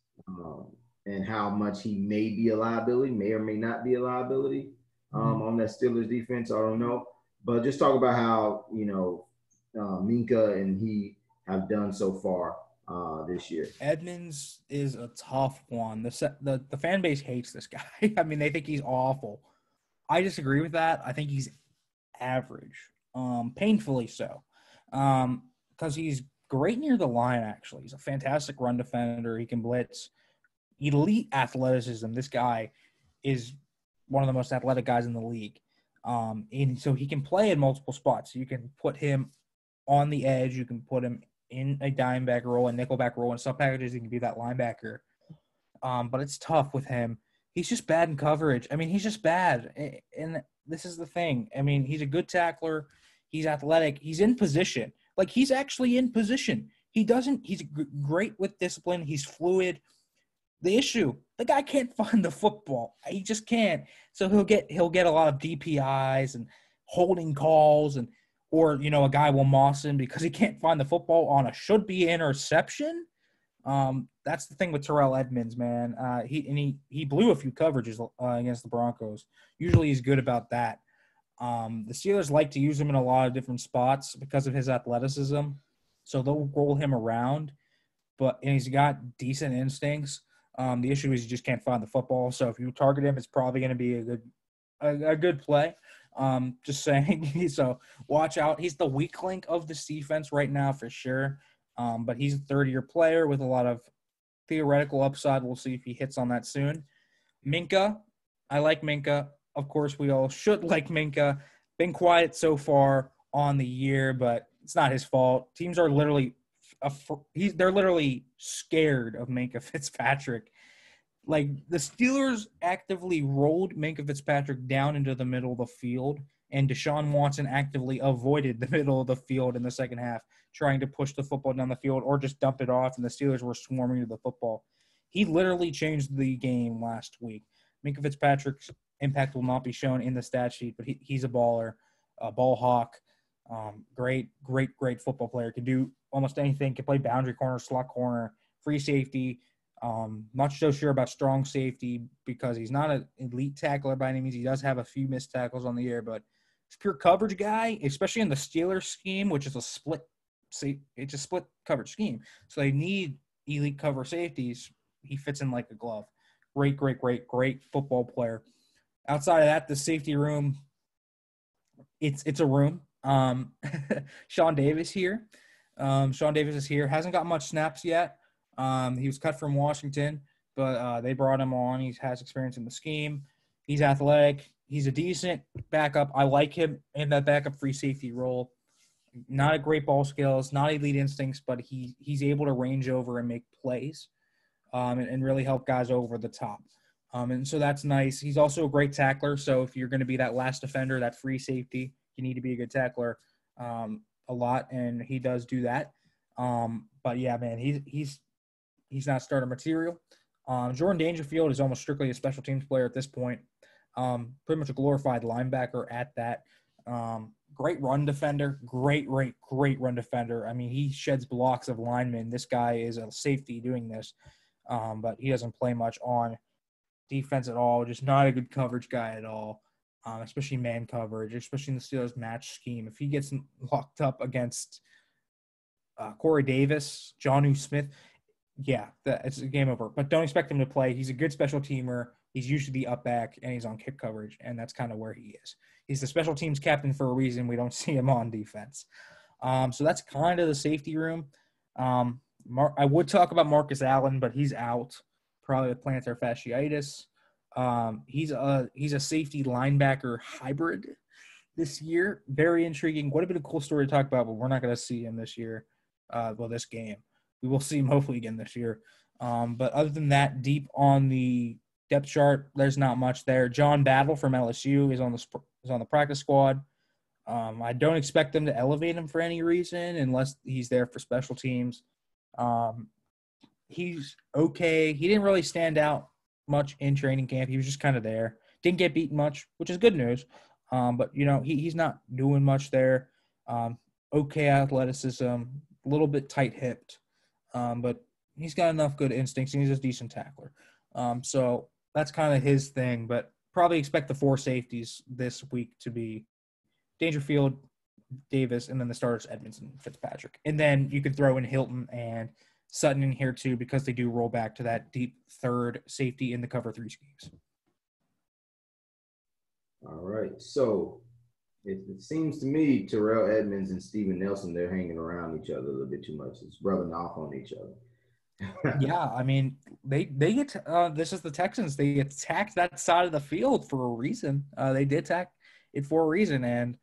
and how much he may be a liability, may or may not be a liability on that Steelers defense. I don't know. But just talk about how, Minkah and he have done so far this year. Edmonds is a tough one. The fan base hates this guy. I mean, they think he's awful. I disagree with that. I think he's average, painfully so, because he's great near the line, actually. He's a fantastic run defender. He can blitz. elite athleticism. This guy is one of the most athletic guys in the league. And so he can play in multiple spots. You can put him on the edge. You can put him in a dime back role, a nickel back role. In some packages, he can be that linebacker. But it's tough with him. He's just bad in coverage. I mean, he's just bad. And this is the thing. I mean, he's a good tackler. He's athletic. He's in position. Like, he's actually in position. He's great with discipline. He's fluid. The issue, the guy can't find the football. He just can't. So he'll get a lot of DPIs and holding calls, or a guy will moss him because he can't find the football on a should-be interception. That's the thing with Terrell Edmunds, man. He blew a few coverages against the Broncos. Usually he's good about that. The Steelers like to use him in a lot of different spots because of his athleticism. So they'll roll him around, and he's got decent instincts. The issue is you just can't find the football. So if you target him, it's probably going to be a good play. Just saying. So watch out. He's the weak link of this defense right now for sure. But he's a third-year player with a lot of theoretical upside. We'll see if he hits on that soon. Minka, I like Minka. Of course, we all should like Minka. Been quiet so far on the year, but it's not his fault. Teams are literally they're literally scared of Minka Fitzpatrick. Like, the Steelers actively rolled Minka Fitzpatrick down into the middle of the field, and Deshaun Watson actively avoided the middle of the field in the second half, trying to push the football down the field or just dump it off, and the Steelers were swarming to the football. He literally changed the game last week. Minka Fitzpatrick's impact will not be shown in the stat sheet, but he's a baller, a ball hawk, great football player. Can do almost anything. Can play boundary corner, slot corner, free safety. Not so sure about strong safety because he's not an elite tackler by any means. He does have a few missed tackles on the year, but he's a pure coverage guy, especially in the Steelers scheme, which is a split coverage scheme. So they need elite cover safeties. He fits in like a glove. Great football player. Outside of that, the safety room, it's a room. Sean Davis here. Sean Davis is here. Hasn't got much snaps yet. He was cut from Washington, but they brought him on. He has experience in the scheme. He's athletic. He's a decent backup. I like him in that backup free safety role. Not a great ball skills, not elite instincts, but he's able to range over and make plays and really help guys over the top. And so that's nice. He's also a great tackler. So if you're going to be that last defender, that free safety, you need to be a good tackler a lot, and he does do that. But yeah, man, he's not starter material. Jordan Dangerfield is almost strictly a special teams player at this point. Pretty much a glorified linebacker at that. Great run defender. Great run defender. I mean, he sheds blocks of linemen. This guy is a safety doing this, but he doesn't play much on defense at all. Just not a good coverage guy at all, especially man coverage, especially in the Steelers match scheme. If he gets locked up against Corey Davis, Jonnu Smith, yeah, it's a game over. But don't expect him to play. He's a good special teamer. He's usually the up back, and he's on kick coverage, and that's kind of where he is. He's the special teams captain for a reason. We don't see him on defense. So that's kind of the safety room. I would talk about Marcus Allen, but he's out, probably with plantar fasciitis. He's a safety linebacker hybrid this year. Very intriguing. Would have been a cool story to talk about, but we're not going to see him this year. This game. We will see him hopefully again this year. But other than that, deep on the depth chart, there's not much there. John Battle from LSU is on the practice squad. I don't expect them to elevate him for any reason unless he's there for special teams. He's okay. He didn't really stand out much in training camp. He was just kind of there. Didn't get beaten much, which is good news. But he's not doing much there. Okay athleticism, a little bit tight-hipped, but he's got enough good instincts, and he's a decent tackler. So that's kind of his thing, but probably expect the four safeties this week to be Dangerfield, Davis, and then the starters Edmunds and Fitzpatrick. And then you could throw in Hilton and Sutton in here too, because they do roll back to that deep third safety in the cover three schemes. All right. So it seems to me Terrell Edmunds and Steven Nelson, they're hanging around each other a little bit too much. It's rubbing off on each other. Yeah, I mean, they get this is the Texans. They attacked that side of the field for a reason. They did attack it for a reason, and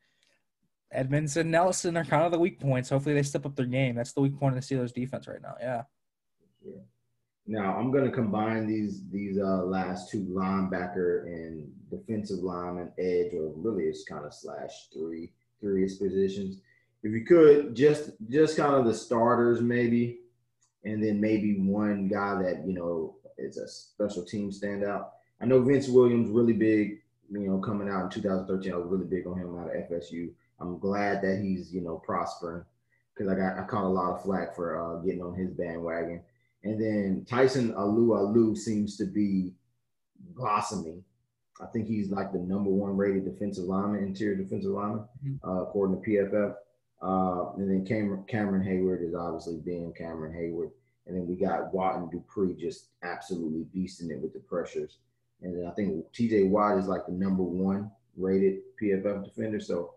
Edmonds and Nelson are kind of the weak points. Hopefully, they step up their game. That's the weak point of the Steelers' defense right now. Yeah. Yeah. Now I'm gonna combine these last two, linebacker and defensive lineman, edge, or really it's kind of slash three positions. If you could just kind of the starters maybe, and then maybe one guy that is a special team standout. I know Vince Williams really big. Coming out in 2013, I was really big on him out of FSU. I'm glad that he's prospering because I caught a lot of flack for getting on his bandwagon. And then Tyson Alu seems to be blossoming. I think he's like the number one rated defensive lineman, interior defensive lineman, according to PFF. And then Cameron Hayward is obviously being Cameron Hayward. And then we got Watt and Dupree just absolutely beasting it with the pressures. And then I think TJ Watt is like the number one rated PFF defender. So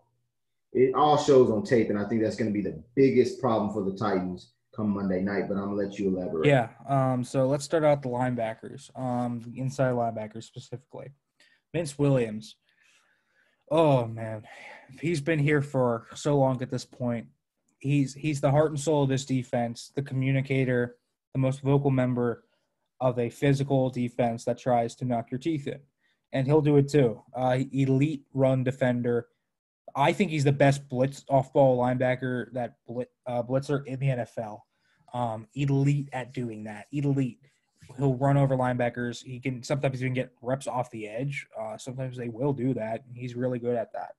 it all shows on tape. And I think that's going to be the biggest problem for the Titans come Monday night. But I'm going to let you elaborate. Yeah. So let's start out the linebackers, the inside linebackers specifically. Vince Williams. Oh, man. He's been here for so long at this point. He's the heart and soul of this defense, the communicator, the most vocal member of a physical defense that tries to knock your teeth in. And he'll do it too. Elite run defender. I think he's the best blitz off-ball linebacker, that blitzer in the NFL. Elite at doing that. Elite. He'll run over linebackers. He can sometimes even get reps off the edge. Sometimes they will do that, and he's really good at that.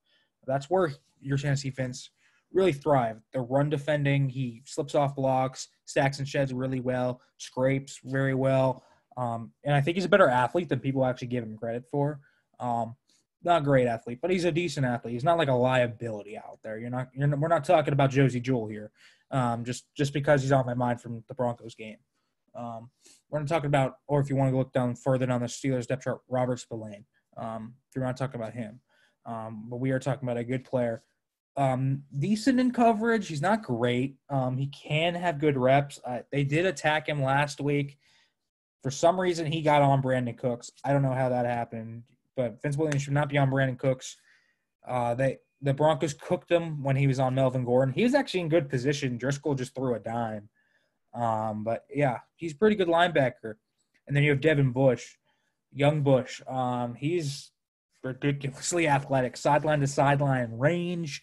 That's where your Tennessee defense really thrive. The run defending, he slips off blocks, stacks and sheds really well, scrapes very well. And I think he's a better athlete than people actually give him credit for. Not a great athlete, but he's a decent athlete. He's not like a liability out there. We're not talking about Josie Jewell here. Just because he's on my mind from the Broncos game. We're not talking about, or if you want to look down further down the Steelers depth chart, Robert Spillane. If you're not talking about him. But we are talking about a good player. Decent in coverage. He's not great. He can have good reps. They did attack him last week. For some reason, he got on Brandon Cooks. I don't know how that happened, but Vince Williams should not be on Brandon Cooks. The Broncos cooked him when he was on Melvin Gordon. He was actually in good position. Driscoll just threw a dime. But yeah, he's a pretty good linebacker. And then you have Devin Bush, young Bush. He's ridiculously athletic, sideline to sideline range.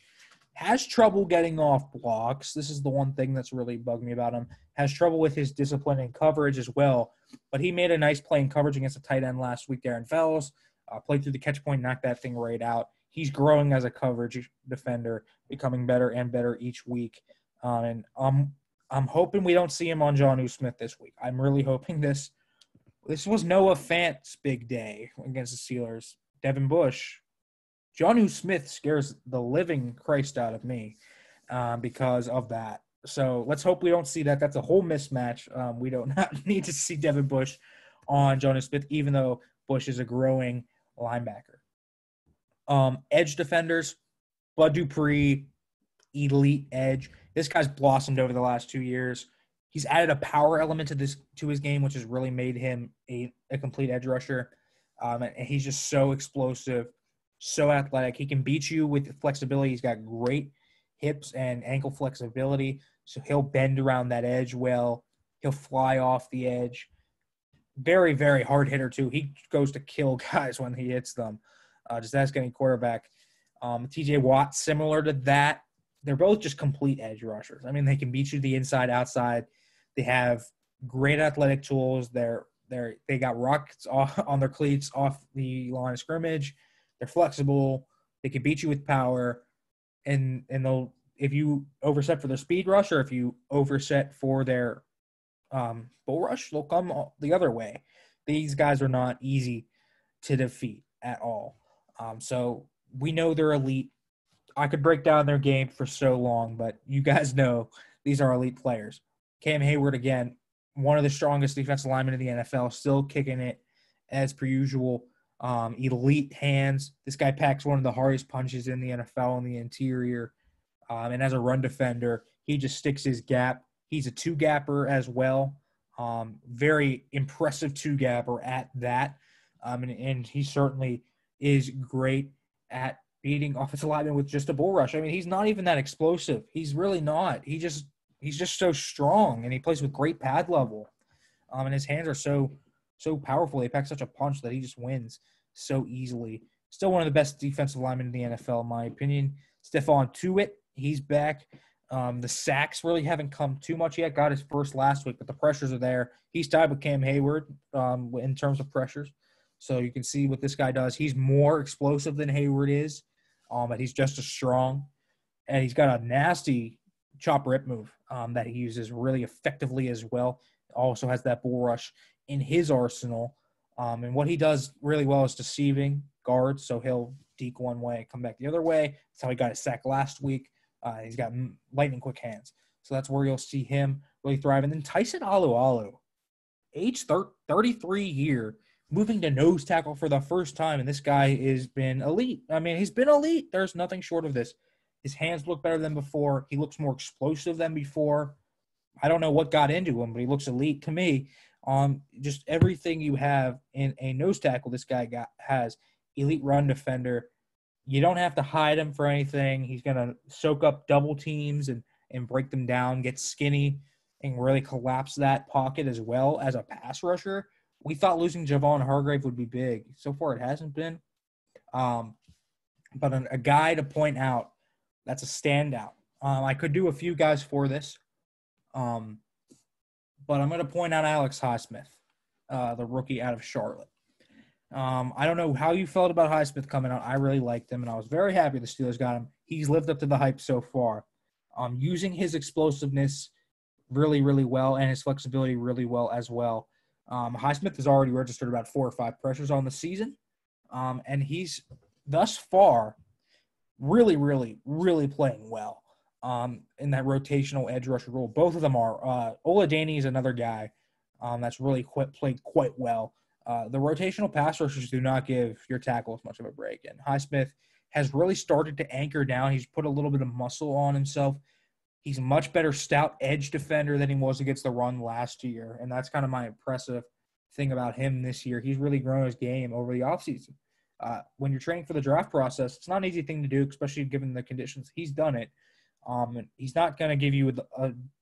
Has trouble getting off blocks. This is the one thing that's really bugged me about him. Has trouble with his discipline and coverage as well. But he made a nice play in coverage against a tight end last week, Darren Fells. Played through the catch point, knocked that thing right out. He's growing as a coverage defender, becoming better and better each week. And I'm hoping we don't see him on Jonnu Smith this week. I'm really hoping this was Noah Fant's big day against the Steelers. Devin Bush. Jonnu Smith scares the living Christ out of me because of that. So let's hope we don't see that. That's a whole mismatch. We don't need to see Devin Bush on Jonnu Smith, even though Bush is a growing linebacker. Edge defenders, Bud Dupree, elite edge. This guy's blossomed over the last 2 years. He's added a power element to his game, which has really made him a complete edge rusher. And he's just so explosive, so athletic. He can beat you with flexibility. He's got great hips and ankle flexibility, so he'll bend around that edge well. He'll fly off the edge. Very, very hard hitter, too. He goes to kill guys when he hits them. Just ask any quarterback. TJ Watt, similar to that. They're both just complete edge rushers. I mean, they can beat you the inside, outside. They have great athletic tools. They got rockets on their cleats off the line of scrimmage. They're flexible. They can beat you with power, and they'll, if you overset for their speed rush or if you overset for their bull rush, they'll come the other way. These guys are not easy to defeat at all. So we know they're elite. I could break down their game for so long, but you guys know these are elite players. Cam Hayward, again, one of the strongest defensive linemen in the NFL, still kicking it as per usual. Elite hands. This guy packs one of the hardest punches in the NFL in the interior. And as a run defender, he just sticks his gap. He's a two-gapper as well. Very impressive two-gapper at that. And he certainly is great at beating offensive linemen with just a bull rush. I mean, he's not even that explosive. He's really not. He's just so strong, and he plays with great pad level. And his hands are so powerful. They pack such a punch that he just wins so easily. Still one of the best defensive linemen in the NFL, in my opinion. Stephon Tuitt, he's back. The sacks really haven't come too much yet. Got his first last week, but the pressures are there. He's tied with Cam Hayward in terms of pressures. So you can see what this guy does. He's more explosive than Hayward is, but he's just as strong. And he's got a nasty chop rip move that he uses really effectively as well. Also has that bull rush in his arsenal. And what he does really well is deceiving guards. So he'll deke one way, come back the other way. That's how he got his sack last week. He's got lightning quick hands. So that's where you'll see him really thrive. And then Tyson Alualu, age 33 year, moving to nose tackle for the first time. And this guy has been elite. I mean, he's been elite. There's nothing short of this. His hands look better than before. He looks more explosive than before. I don't know what got into him, but he looks elite to me. Just everything you have in a nose tackle, this guy has elite run defender. You don't have to hide him for anything. He's going to soak up double teams and break them down, get skinny, and really collapse that pocket as well as a pass rusher. We thought losing Javon Hargrave would be big. So far it hasn't been. But a guy to point out that's a standout. I could do a few guys for this. But I'm going to point out Alex Highsmith, the rookie out of Charlotte. I don't know how you felt about Highsmith coming out. I really liked him, and I was very happy the Steelers got him. He's lived up to the hype so far. Using his explosiveness really, really well and his flexibility really well as well. Highsmith has already registered about 4 or 5 pressures on the season, and he's thus far really, really, really playing well in that rotational edge rusher role. Both of them are. Adeniyi is another guy that's really played quite well. The rotational pass rushers do not give your tackles much of a break, and Highsmith has really started to anchor down. He's put a little bit of muscle on himself. He's a much better stout edge defender than he was against the run last year, and that's kind of my impressive thing about him this year. He's really grown his game over the offseason. When you're training for the draft process, it's not an easy thing to do, especially given the conditions. He's done it. He's not going to give you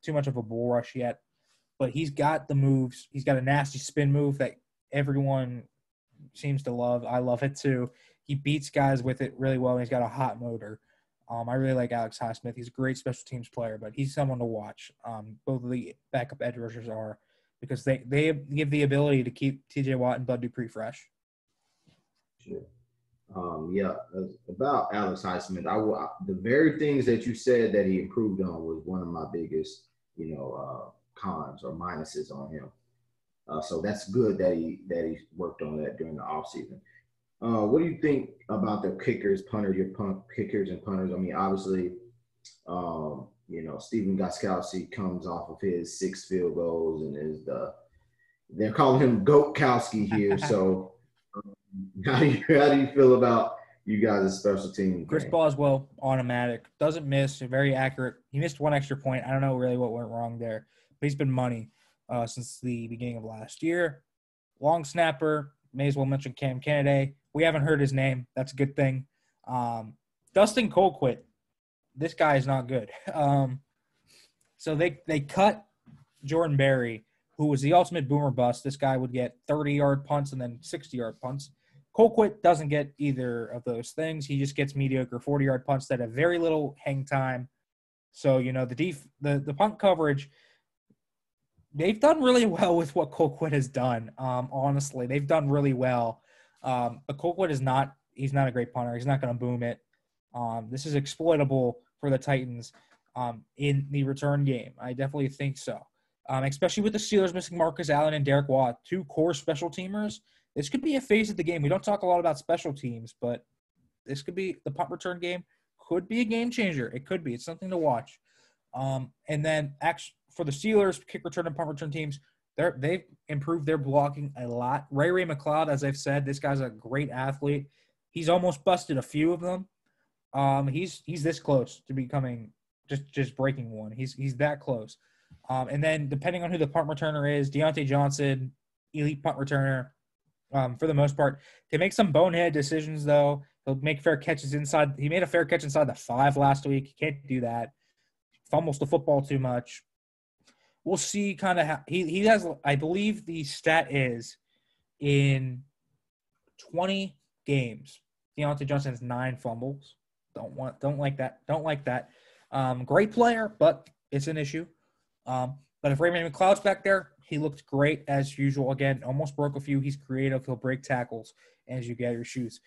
too much of a bull rush yet, but he's got the moves. He's got a nasty spin move that everyone seems to love. I love it too. He beats guys with it really well, and he's got a hot motor. I really like Alex Highsmith. He's a great special teams player, but he's someone to watch. Both of the backup edge rushers are, because they give the ability to keep T.J. Watt and Bud Dupree fresh. Sure. About Alex Highsmith, the very things that you said that he improved on was one of my biggest, cons or minuses on him. So that's good that he worked on that during the offseason. What do you think about the kickers, kickers and punters? I mean, obviously, Stephen Gostkowski comes off of his 6 field goals and they're calling him Goatkowski here. So how do you feel about you guys' special team? Chris Boswell, automatic, doesn't miss, very accurate. He missed 1 extra point. I don't know really what went wrong there, but he's been money since the beginning of last year. Long snapper, may as well mention Cam Kennedy. We haven't heard his name. That's a good thing. Dustin Colquitt, this guy is not good. So they cut Jordan Berry, who was the ultimate boomer bust. This guy would get 30-yard punts and then 60-yard punts. Colquitt doesn't get either of those things. He just gets mediocre 40-yard punts that have very little hang time. So, the punt coverage, they've done really well with what Colquitt has done. Honestly, they've done really well. But Colquitt he's not a great punter. He's not going to boom it. This is exploitable for the Titans in the return game. I definitely think so. Especially with the Steelers missing Marcus Allen and Derek Watt, 2 core special teamers. This could be a phase of the game. We don't talk a lot about special teams, but this could be the punt return game. Could be a game changer. It could be. It's something to watch. And then for the Steelers, kick return and punt return teams, they've improved their blocking a lot. Ray McLeod, as I've said, this guy's a great athlete. He's almost busted a few of them. He's this close to becoming just breaking one. He's that close. And then depending on who the punt returner is, Deontay Johnson, elite punt returner, for the most part, can make some bonehead decisions though. He'll make fair catches inside. He made a fair catch inside the 5 last week. He can't do that. Fumbles the football too much. We'll see kind of how he has. I believe the stat is in 20 games, Deontay Johnson has 9 fumbles. Don't like that. Great player, but it's an issue. But if Raymond McLeod's back there, he looked great as usual. Again, almost broke a few. He's creative. He'll break tackles as you get your shoes.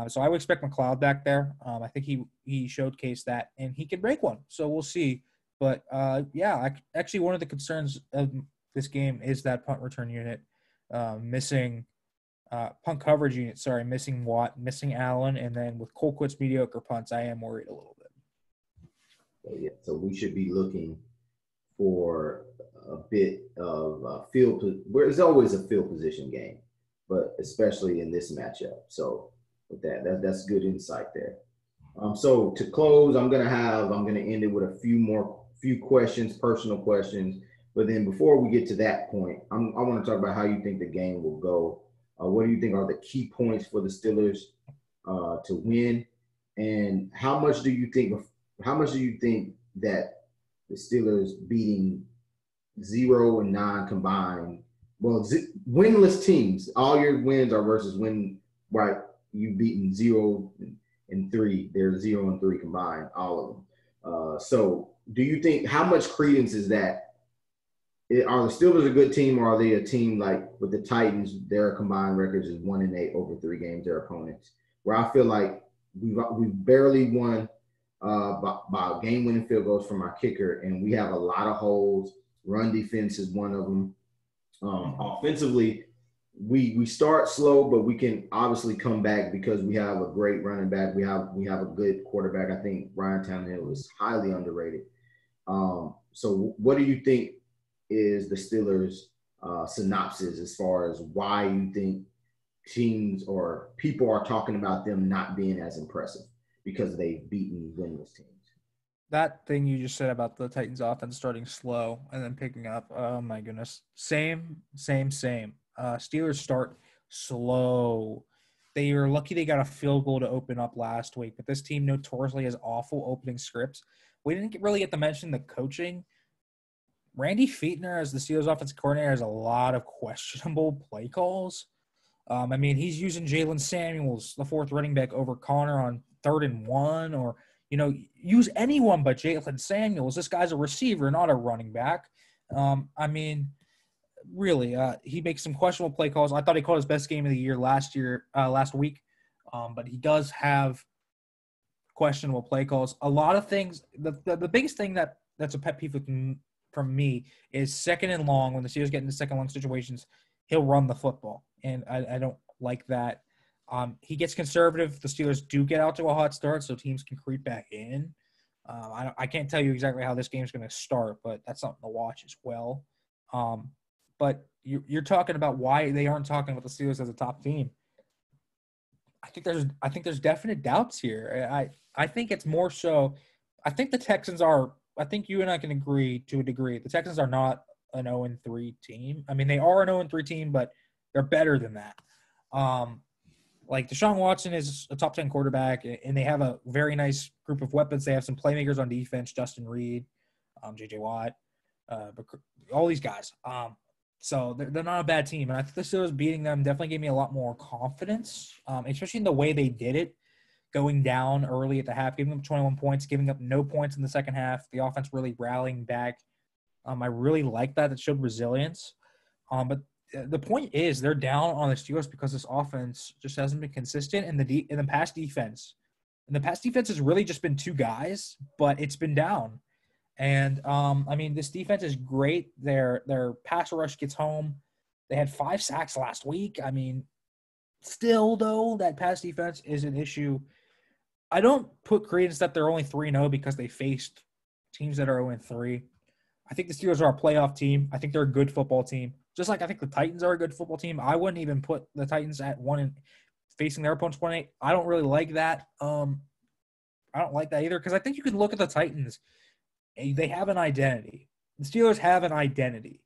So I would expect McLeod back there. I think he showcased that, and he can break one. So we'll see. But, actually one of the concerns of this game is that punt return unit missing punt coverage unit, missing Watt, missing Allen, and then with Colquitt's mediocre punts, I am worried a little bit. So we should be looking for a bit of field – where it's always a field position game, but especially in this matchup. So with that's good insight there. So to close, I'm gonna end it with a few questions, personal questions. But then before we get to that point, I want to talk about how you think the game will go. What do you think are the key points for the Steelers to win, and how much do you think that the Steelers beating 0-9 combined? Well, winless teams. All your wins are versus you've beaten 0-3. They're 0-3 combined, all of them. So do you think, how much credence is that? Are the Steelers a good team, or are they a team like with the Titans? Their combined records is 1-8 over 3 games, their opponents. Where I feel like we've barely won by game-winning field goals from our kicker, and we have a lot of holes. Run defense is one of them. Offensively, we start slow, but we can obviously come back because we have a great running back. We have a good quarterback. I think Ryan Tannehill is highly underrated. So what do you think is the Steelers' synopsis as far as why you think teams or people are talking about them not being as impressive because they've beaten winless teams? That thing you just said about the Titans offense starting slow and then picking up, oh my goodness. Same. Steelers start slow. They are lucky they got a field goal to open up last week, but this team notoriously has awful opening scripts. We didn't really get to mention the coaching. Randy Fichtner, as the Steelers offensive coordinator, has a lot of questionable play calls. He's using Jalen Samuels, the 4th running back, over Connor on 3rd and 1, or use anyone but Jalen Samuels. This guy's a receiver, not a running back. Really, he makes some questionable play calls. I thought he called his best game of the year last week, but he does have questionable play calls. A lot of things. The biggest thing that's a pet peeve from me is 2nd and long. When the Steelers get into 2nd and long situations, he'll run the football, and I don't like that. He gets conservative. The Steelers do get out to a hot start, so teams can creep back in. I can't tell you exactly how this game is going to start, but that's something to watch as well. But you're talking about why they aren't talking about the Steelers as a top team. I think there's definite doubts here. I think it's more so. I think the Texans are. I think you and I can agree to a degree. The Texans are not an 0-3 team. They are an 0-3 team, but they're better than that. Like Deshaun Watson is a top 10 quarterback, and they have a very nice group of weapons. They have some playmakers on defense: Justin Reed, J.J. Watt, all these guys. So they're not a bad team, and I think the Steelers beating them definitely gave me a lot more confidence, especially in the way they did it, going down early at the half, giving them 21 points, giving up no points in the second half. The offense really rallying back. I really like that. It showed resilience. But the point is they're down on the Steelers because this offense just hasn't been consistent in the pass defense. And the pass defense has really just been 2 guys, but it's been down. And, this defense is great. Their pass rush gets home. They had 5 sacks last week. Still, though, that pass defense is an issue. I don't put credence that they're only 3-0 because they faced teams that are 0-3. I think the Steelers are a playoff team. I think they're a good football team. Just like I think the Titans are a good football team. I wouldn't even put the Titans at 1 and facing their opponents 1-8. I don't really like that. I don't like that either because I think you can look at the Titans. They have an identity. The Steelers have an identity.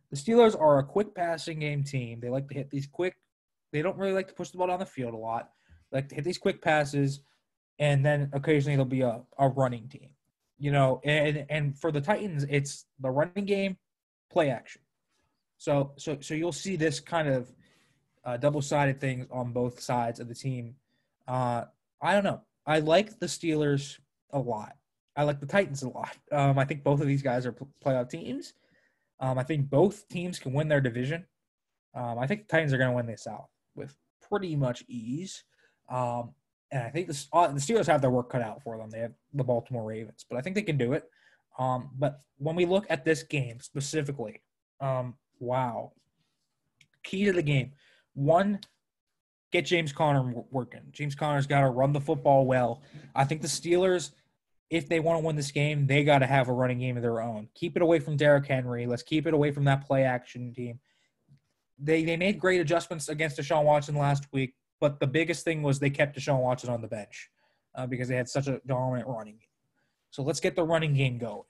The Steelers are a quick passing game team. They like to hit these quick – they don't really like to push the ball down the field a lot. They like to hit these quick passes, and then occasionally there'll be a running team. And for the Titans, it's the running game, play action. So you'll see this kind of double-sided things on both sides of the team. I don't know. I like the Steelers a lot. I like the Titans a lot. I think both of these guys are playoff teams. I think both teams can win their division. I think the Titans are going to win the South with pretty much ease. And I think the Steelers have their work cut out for them. They have the Baltimore Ravens, but I think they can do it. But when we look at this game specifically, wow. Key to the game. One, get James Conner working. James Conner's got to run the football well. I think the Steelers, if they want to win this game, they got to have a running game of their own. Keep it away from Derrick Henry. Let's keep it away from that play action team. They made great adjustments against Deshaun Watson last week, but the biggest thing was they kept Deshaun Watson on the bench because they had such a dominant running game. So let's get the running game going.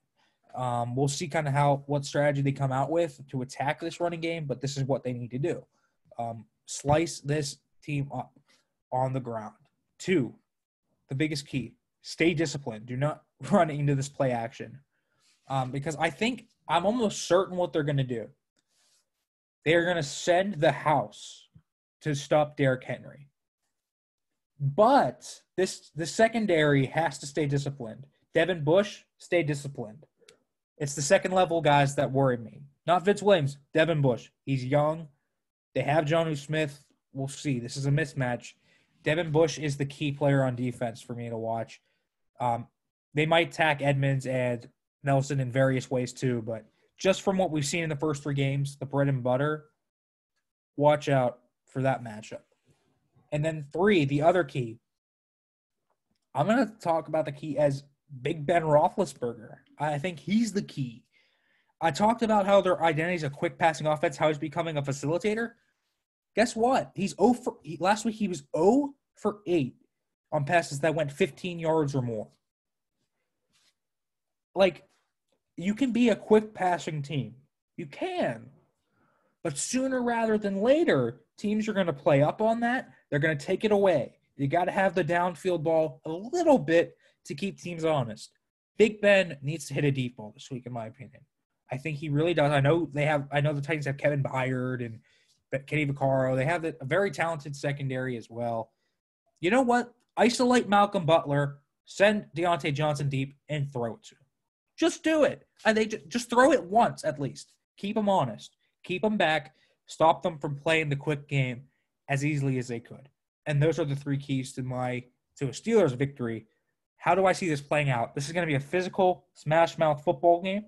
We'll see kind of what strategy they come out with to attack this running game, but this is what they need to do. Slice this team up on the ground. 2, the biggest key, stay disciplined. Do not run into this play action because I'm almost certain what they're going to do. They're going to send the house to stop Derrick Henry. But the secondary has to stay disciplined. Devin Bush, stay disciplined. It's the second-level guys that worry me. Not Vince Williams, Devin Bush. He's young. They have Jonnu Smith. We'll see. This is a mismatch. Devin Bush is the key player on defense for me to watch. They might attack Edmonds and Nelson in various ways too, but just from what we've seen in the first 3 games, the bread and butter, watch out for that matchup. And then 3, the other key. I'm going to talk about the key as Big Ben Roethlisberger. I think he's the key. I talked about how their identity is a quick passing offense, how he's becoming a facilitator. Guess what? Last week he was 0 for 8 on passes that went 15 yards or more. Like, you can be a quick passing team. You can. But sooner rather than later, teams are going to play up on that. They're going to take it away. You got to have the downfield ball a little bit to keep teams honest. Big Ben needs to hit a deep ball this week, in my opinion. I think he really does. I know the Titans have Kevin Byard and Kenny Vaccaro. They have a very talented secondary as well. You know what? Isolate Malcolm Butler, send Deontay Johnson deep, and throw it to him. Just do it. And they just throw it once at least. Keep them honest. Keep them back. Stop them from playing the quick game as easily as they could. And those are the 3 keys to a Steelers victory. How do I see this playing out? This is going to be a physical, smash-mouth football game.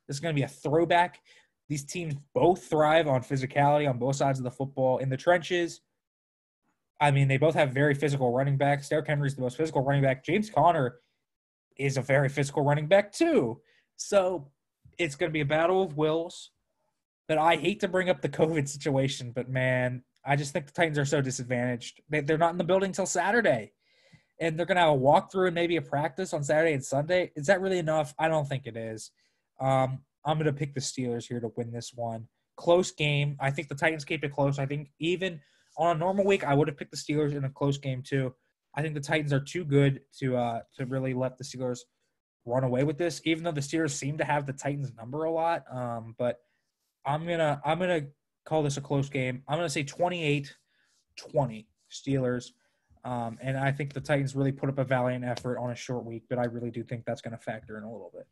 This is going to be a throwback. These teams both thrive on physicality on both sides of the football. In the trenches, I mean, they both have very physical running backs. Derrick Henry is the most physical running back. James Conner is a very physical running back too. So it's going to be a battle of wills. But I hate to bring up the COVID situation, but, man, I just think the Titans are so disadvantaged. They're not in the building until Saturday. And they're going to have a walkthrough and maybe a practice on Saturday and Sunday. Is that really enough? I don't think it is. I'm going to pick the Steelers here to win this one. Close game. I think the Titans keep it close. I think even on a normal week, I would have picked the Steelers in a close game too. I think the Titans are too good to really let the Steelers run away with this, even though the Steelers seem to have the Titans number a lot. But I'm gonna call this a close game. I'm gonna say 28-20 Steelers. And I think the Titans really put up a valiant effort on a short week, but I really do think that's going to factor in a little bit.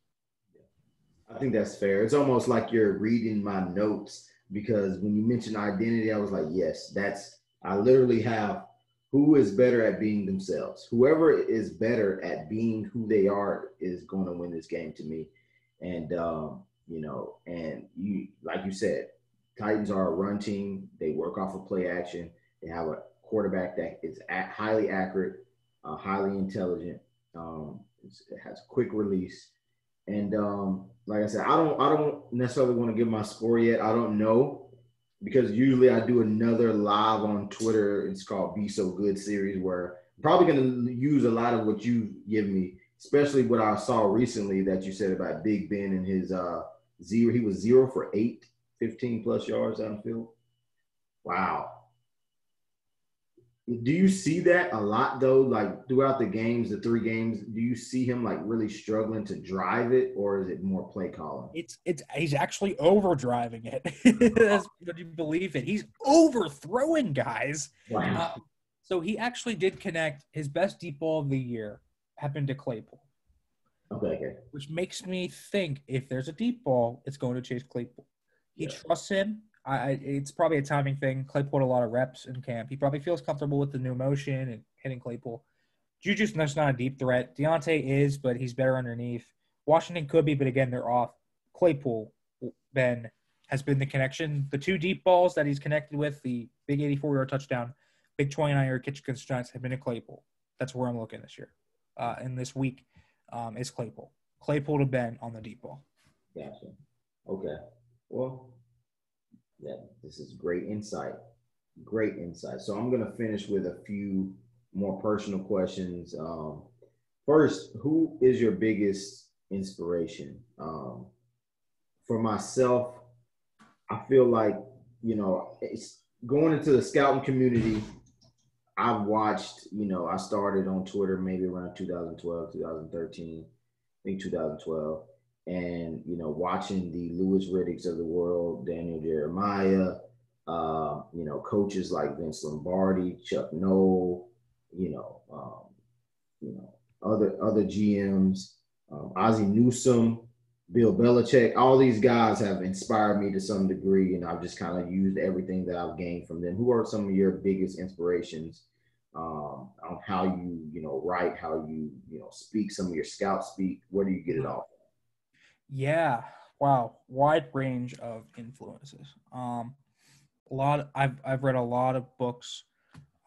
I think that's fair. It's almost like you're reading my notes because when you mentioned identity, I was like, yes, I literally have who is better at being themselves. Whoever is better at being who they are is going to win this game to me. And, and you, like you said, Titans are a run team. They work off of play action. They have a quarterback that is highly accurate, highly intelligent. It has quick release. And like I said, I don't necessarily want to give my score yet. I don't know because usually I do another live on Twitter. It's called Be So Good series where I'm probably going to use a lot of what you give me, especially what I saw recently that you said about Big Ben and his Zero. He was 0 for 8, 15 plus yards downfield. Wow. Do you see that a lot though? Like throughout the games, the 3 games, do you see him like really struggling to drive it, or is it more play calling? He's actually overdriving it. That's what you believe it. He's overthrowing guys. Wow. So he actually did connect. His best deep ball of the year happened to Claypool. Okay. Which makes me think if there's a deep ball, it's going to Chase Claypool. He trusts him. It's probably a timing thing. Claypool had a lot of reps in camp. He probably feels comfortable with the new motion and hitting Claypool. Juju's not a deep threat. Deontay is, but he's better underneath. Washington could be, but again, they're off. Claypool then has been the connection. The 2 deep balls that he's connected with, the big 84-yard touchdown, big 29-yard catch against Giants, have been to Claypool. That's where I'm looking this year. And this week is Claypool. Claypool to Ben on the deep ball. Gotcha. Okay. Well, yeah, this is great insight. Great insight. So I'm going to finish with a few more personal questions. First, who is your biggest inspiration? For myself, I feel like, it's going into the scouting community. I've watched, I started on Twitter maybe around 2012, 2013, I think 2012. And, watching the Louis Riddicks of the world, Daniel Jeremiah, coaches like Vince Lombardi, Chuck Noll, other GMs, Ozzie Newsome, Bill Belichick, all these guys have inspired me to some degree, and I've just kind of used everything that I've gained from them. Who are some of your biggest inspirations on how you write, how you speak, some of your scout speak? Where do you get it all from? Yeah. Wow. Wide range of influences. I've read a lot of books.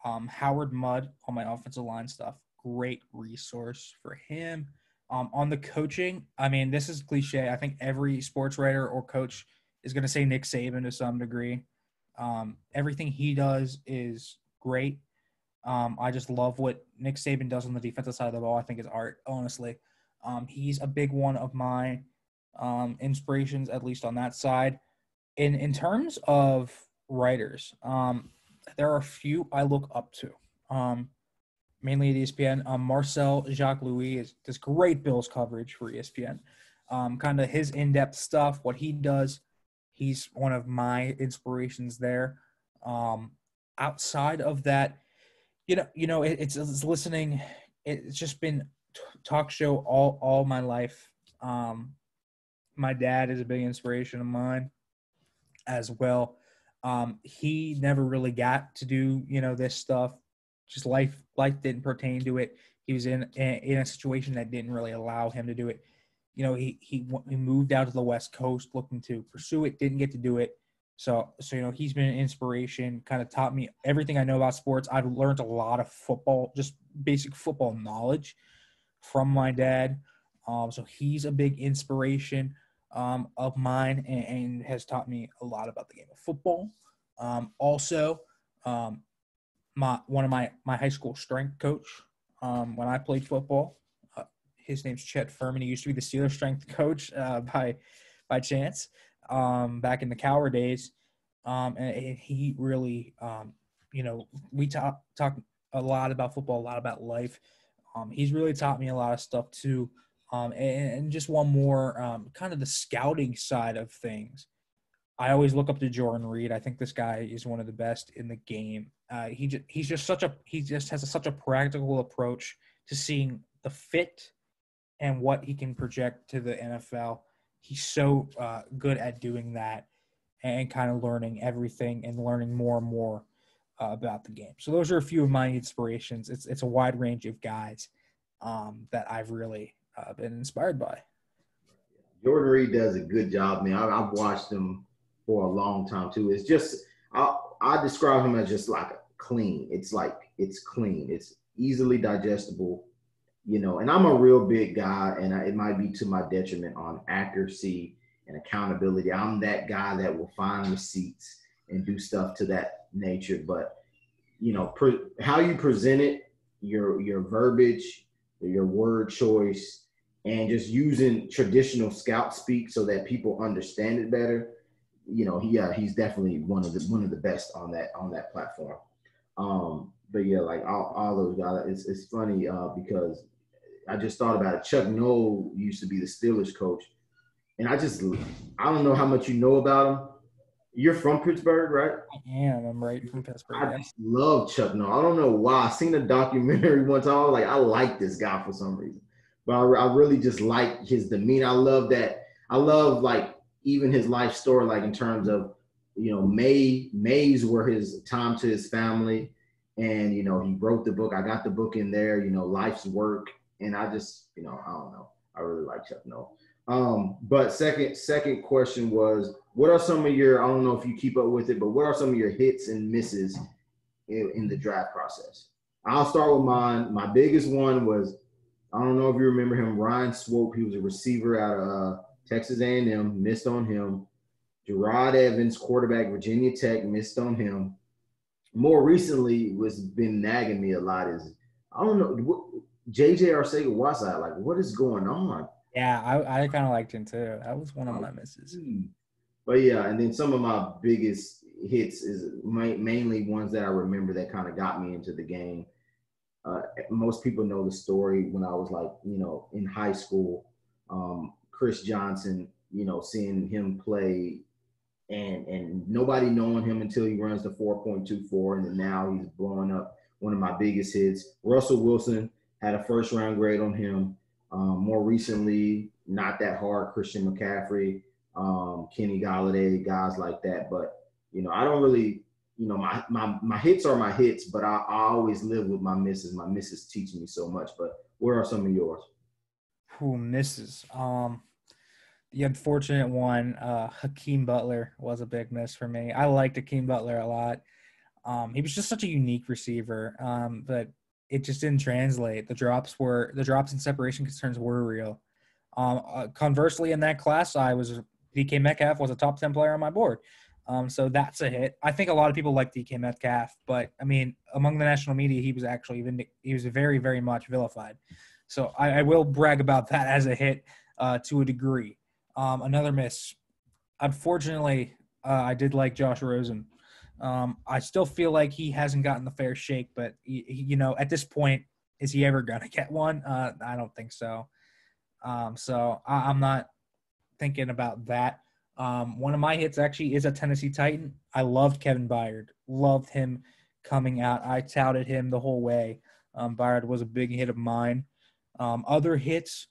Howard Mudd on my offensive line stuff. Great resource for him. On the coaching, I mean, this is cliche. I think every sports writer or coach is going to say Nick Saban to some degree. Everything he does is great. I just love what Nick Saban does on the defensive side of the ball. I think is art, honestly. He's a big one of my inspirations, at least on that side. In terms of writers, there are a few I look up to. Mainly at ESPN. Marcel Jacques-Louis does great Bills coverage for ESPN. Kind of his in-depth stuff, what he does, he's one of my inspirations there. Outside of that, it's listening. It's just been talk show all my life. My dad is a big inspiration of mine as well. He never really got to do, this stuff. Just life didn't pertain to it. He was in a situation that didn't really allow him to do it. He moved out to the West Coast looking to pursue it, didn't get to do it. So he's been an inspiration, kind of taught me everything I know about sports. I've learned a lot of football, just basic football knowledge from my dad. So he's a big inspiration of mine and has taught me a lot about the game of football. One of my high school strength coach when I played football. His name's Chet Furman. He used to be the Steelers strength coach by chance back in the Cower days. And he really, we talk a lot about football, a lot about life. He's really taught me a lot of stuff too. And just one more, kind of the scouting side of things. I always look up to Jordan Reed. I think this guy is one of the best in the game. He just has such a practical approach to seeing the fit and what he can project to the NFL. He's so good at doing that and kind of learning everything and learning more and more about the game. So those are a few of my inspirations. It's a wide range of guys that I've really been inspired by. Jordan Reed does a good job, man. I've watched him for a long time too. It's just I describe him as just like clean. It's clean. It's easily digestible, and I'm a real big guy, and it might be to my detriment on accuracy and accountability. I'm that guy that will find receipts and do stuff to that nature. But, how you present it, your verbiage, your word choice, and just using traditional scout speak so that people understand it better. He's definitely one of the best on that platform. But yeah, like all those guys, it's funny because I just thought about it. Chuck Noll used to be the Steelers coach, and I don't know how much you know about him. You're from Pittsburgh, right? I am. I'm right from Pittsburgh. I just love Chuck Noll. I don't know why. I seen a documentary one time. I was like, I like this guy for some reason, but I really just like his demeanor. I love that. I love like even his life story, like in terms of Mays were his time to his family, and he wrote the book. I got the book in there. Life's work, and I just I don't know. I really like Chuck Noll. But second question was, what are some of your, I don't know if you keep up with it, but what are some of your hits and misses in the draft process? I'll start with mine. My biggest one was, I don't know if you remember him, Ryan Swope. He was a receiver out of Texas A&M, missed on him. Gerard Evans, quarterback, Virginia Tech, missed on him. More recently, what's been nagging me a lot is, I don't know, JJ Arcega-Whiteside, like, what is going on? Yeah, I kind of liked him too. That was one of my misses. But yeah, and then some of my biggest hits is mainly ones that I remember that kind of got me into the game. Most people know the story when I was like, in high school, Chris Johnson, seeing him play and nobody knowing him until he runs the 4.24, and then now he's blowing up. One of my biggest hits. Russell Wilson had a first round grade on him. More recently, not that hard, Christian McCaffrey, Kenny Galladay, guys like that. But, I don't really, my hits are my hits, but I always live with my misses. My misses teach me so much. But where are some of yours? Who misses? The unfortunate one, Hakeem Butler was a big miss for me. I liked Hakeem Butler a lot. He was just such a unique receiver, but it just didn't translate. The drops and separation concerns were real. Conversely, in that class, DK Metcalf was a top 10 player on my board. So that's a hit. I think a lot of people like DK Metcalf, but I mean, among the national media, he was very, very much vilified. So I will brag about that as a hit to a degree. Another miss. Unfortunately, I did like Josh Rosen. I still feel like he hasn't gotten the fair shake, but at this point, is he ever gonna get one? I don't think so. So I'm not thinking about that. One of my hits actually is a Tennessee Titan. I loved Kevin Byard. Loved him coming out. I touted him the whole way. Byard was a big hit of mine. Other hits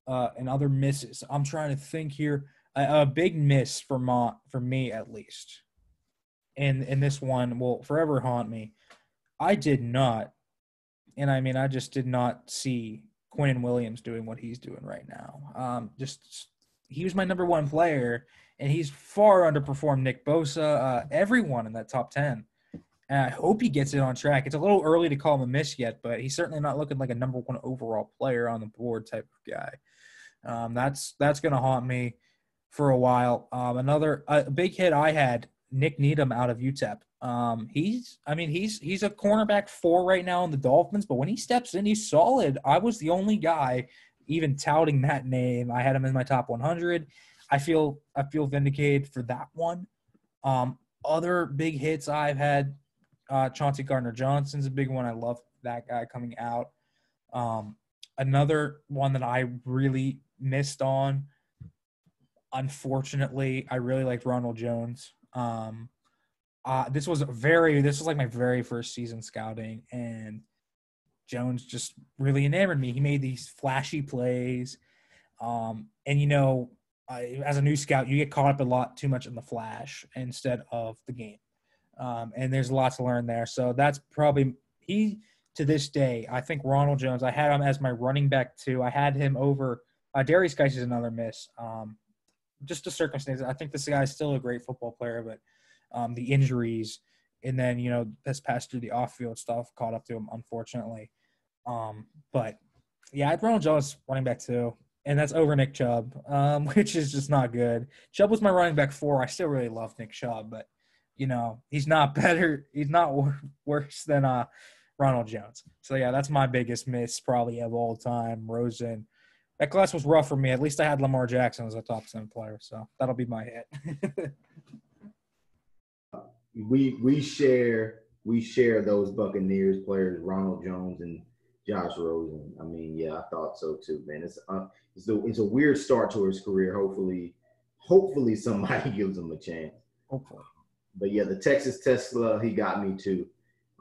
and other misses. I'm trying to think here. A big miss for me at least. And this one will forever haunt me. I did not, and I mean, I just did not see Quinnen Williams doing what he's doing right now. He was my number one player, and he's far underperformed Nick Bosa, everyone in that top 10. And I hope he gets it on track. It's a little early to call him a miss yet, but he's certainly not looking like a number one overall player on the board type of guy. That's going to haunt me for a while. Another big hit I had, Nick Needham out of UTEP. He's a cornerback 4 right now in the Dolphins, but when he steps in, he's solid. I was the only guy even touting that name. I had him in my top 100. I feel vindicated for that one. Other big hits I've had, Chauncey Gardner-Johnson's a big one. I love that guy coming out. Another one that I really missed on, unfortunately, I really liked Ronald Jones. This was like my very first season scouting, and Jones just really enamored me. He made these flashy plays. As a new scout, you get caught up a lot too much in the flash instead of the game. And there's a lot to learn there. So that's probably to this day. I think Ronald Jones, I had him as my running back 2. I had him over Darius Geis is another miss. Just the circumstances. I think this guy is still a great football player, but the injuries and then, this past through the off-field stuff caught up to him, unfortunately. But, yeah, I had Ronald Jones running back 2, and that's over Nick Chubb, which is just not good. Chubb was my running back 4. I still really love Nick Chubb, but, he's not better. He's not worse than Ronald Jones. So, yeah, that's my biggest miss probably of all time, Rosen. That class was rough for me. At least I had Lamar Jackson as a top 10 player, so that'll be my hit. We share those Buccaneers players, Ronald Jones and Josh Rosen. I mean, yeah, I thought so too, man. It's a weird start to his career. Hopefully somebody gives him a chance. Hopefully. But yeah, the Texas Tesla, he got me too.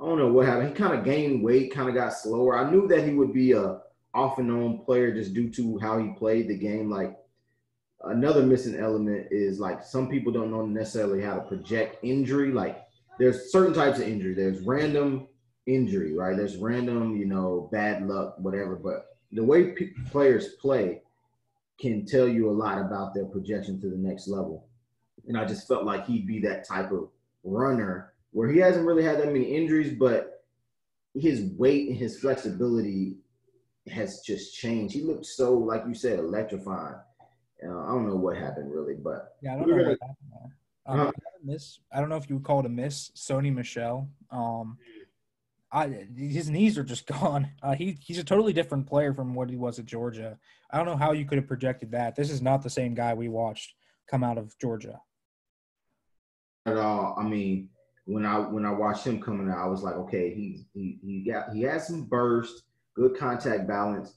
I don't know what happened. He kind of gained weight, kind of got slower. I knew that he would be a off and on player just due to how he played the game. Like, another missing element is, like, some people don't know necessarily how to project injury. Like, there's certain types of injury. There's random injury, right? There's random, bad luck, whatever. But the way players play can tell you a lot about their projection to the next level. And I just felt like he'd be that type of runner where he hasn't really had that many injuries, but his weight and his flexibility has just changed. He looked so, like you said, electrifying. I don't know what happened really, but yeah, I don't know what happened there. I don't know if you would call it a miss, Sony Michel. His knees are just gone. He's a totally different player from what he was at Georgia. I don't know how you could have projected that. This is not the same guy we watched come out of Georgia. At all. I mean, when I watched him coming out, I was like, okay, he has some burst, good contact balance.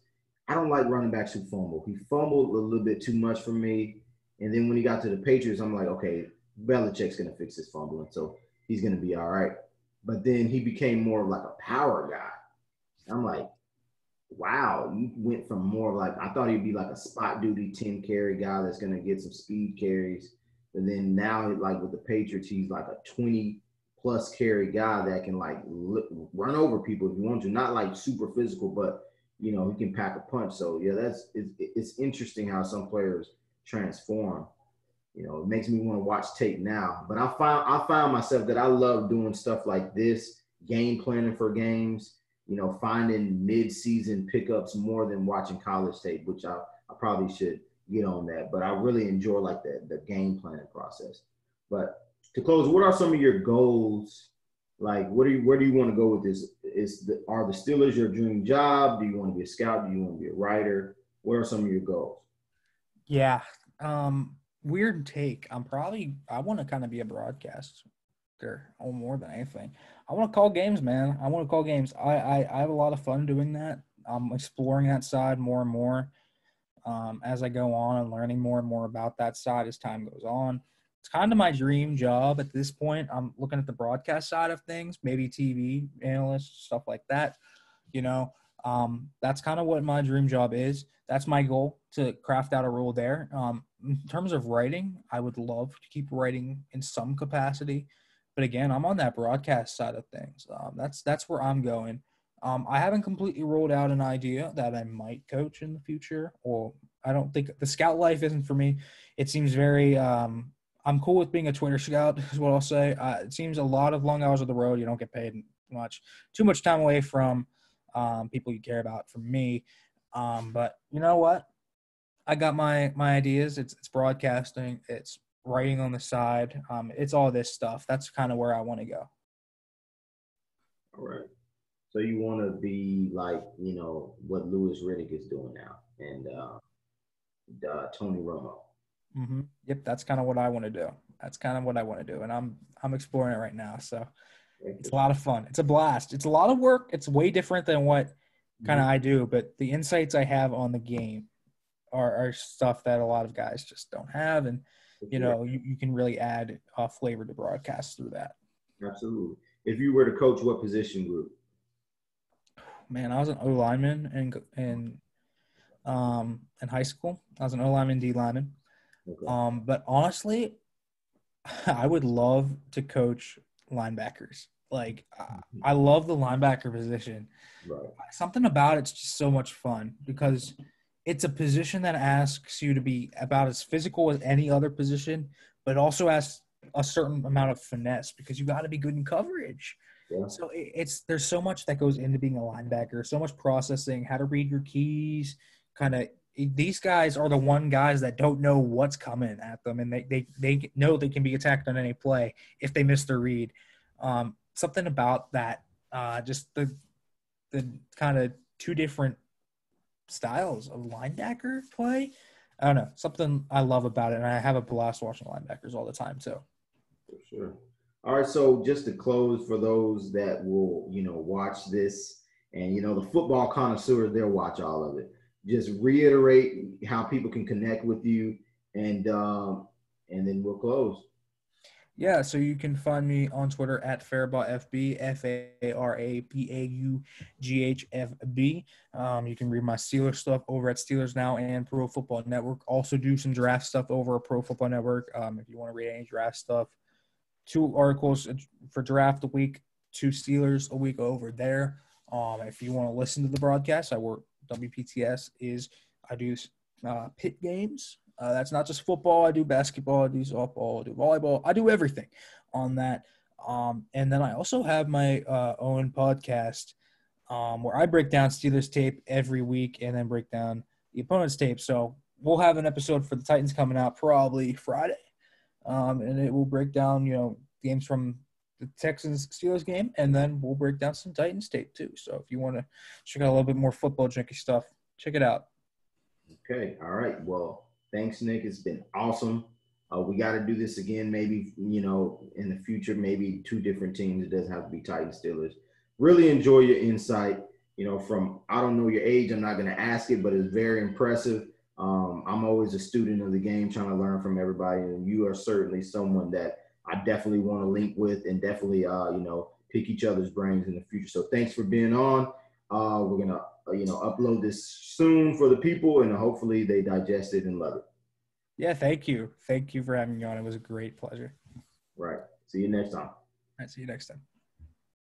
I don't like running backs who fumble. He fumbled a little bit too much for me. And then when he got to the Patriots, I'm like, okay, Belichick's going to fix this fumbling, so he's going to be all right. But then he became more of like a power guy. I'm like, wow, you went from more of like, I thought he'd be like a spot duty 10 carry guy that's going to get some speed carries. And then now, like with the Patriots, he's like a 20-plus carry guy that can like run over people if you want to. Not like super physical, but he can pack a punch. So yeah, it's interesting how some players transform. It makes me want to watch tape now. But I found myself that I love doing stuff like this, game planning for games. Finding mid-season pickups more than watching college tape, which I probably should get on that. But I really enjoy like the game planning process. But to close, what are some of your goals? Like, where do you want to go with this? Are the Steelers your dream job? Do you want to be a scout? Do you want to be a writer? What are some of your goals? Yeah. Weird take. I want to kind of be a broadcaster more than anything. I want to call games, man. I want to call games. I have a lot of fun doing that. I'm exploring that side more and more as I go on and learning more and more about that side as time goes on. It's kind of my dream job at this point. I'm looking at the broadcast side of things, maybe TV analyst, stuff like that. That's kind of what my dream job is. That's my goal, to craft out a role there. In terms of writing, I would love to keep writing in some capacity. But again, I'm on that broadcast side of things. That's where I'm going. I haven't completely rolled out an idea that I might coach in the future. Or I don't think the scout life isn't for me. It seems very I'm cool with being a Twitter scout is what I'll say. It seems a lot of long hours on the road. You don't get paid too much time away from people you care about from me. But you know what? I got my ideas. It's broadcasting. It's writing on the side. It's all this stuff. That's kind of where I want to go. All right. So you want to be like, what Louis Riddick is doing now, and Tony Romo. Mm-hmm. Yep, that's kind of what I want to do. And I'm exploring it right now. So it's a lot of fun. It's a blast. It's a lot of work. It's way different than what kind of I do, but the insights I have on the game are stuff that a lot of guys just don't have, and you can really add flavor to broadcast through that. Absolutely. If you were to coach, what position group? Man, I was an O lineman in high school. I was an O lineman, D lineman. Okay. But honestly, I would love to coach linebackers. Like, I love the linebacker position. Right. Something about it's just so much fun because it's a position that asks you to be about as physical as any other position, but also has a certain amount of finesse because you got to be good in coverage. Yeah. So there's so much that goes into being a linebacker, so much processing, how to read your keys, kind of. These guys are the one guys that don't know what's coming at them, and they know they can be attacked on any play if they miss their read. Something about that, just the kind of two different styles of linebacker play. I don't know, something I love about it, and I have a blast watching linebackers all the time too. For sure. All right, so just to close, for those that will, watch this, and the football connoisseurs, they'll watch all of it. Just reiterate how people can connect with you, and then we'll close. Yeah, so you can find me on Twitter at FarabaghFB, FARABAUGHFB. You can read my Steelers stuff over at Steelers Now and Pro Football Network. Also do some draft stuff over at Pro Football Network. If you want to read any draft stuff, 2 articles for draft a week, 2 Steelers a week over there. If you want to listen to the broadcast, I work WPTS I do pit games. That's not just football. I do basketball. I do softball. I do volleyball. I do everything on that. And then I also have my own podcast where I break down Steelers tape every week and then break down the opponent's tape. So we'll have an episode for the Titans coming out probably Friday. And it will break down, games from the Texans-Steelers game, and then we'll break down some Titans tape too. So if you want to check out a little bit more football junkie stuff, check it out. Okay. All right. Well, thanks, Nick. It's been awesome. We got to do this again, maybe, in the future, maybe 2 different teams. It doesn't have to be Titans, Steelers. Really enjoy your insight, from, I don't know your age. I'm not going to ask it, but it's very impressive. I'm always a student of the game, trying to learn from everybody. And you are certainly someone that I definitely want to link with, and definitely, pick each other's brains in the future. So thanks for being on. We're going to, upload this soon for the people, and hopefully they digest it and love it. Yeah, thank you. Thank you for having me on. It was a great pleasure. Right. See you next time. All right, see you next time.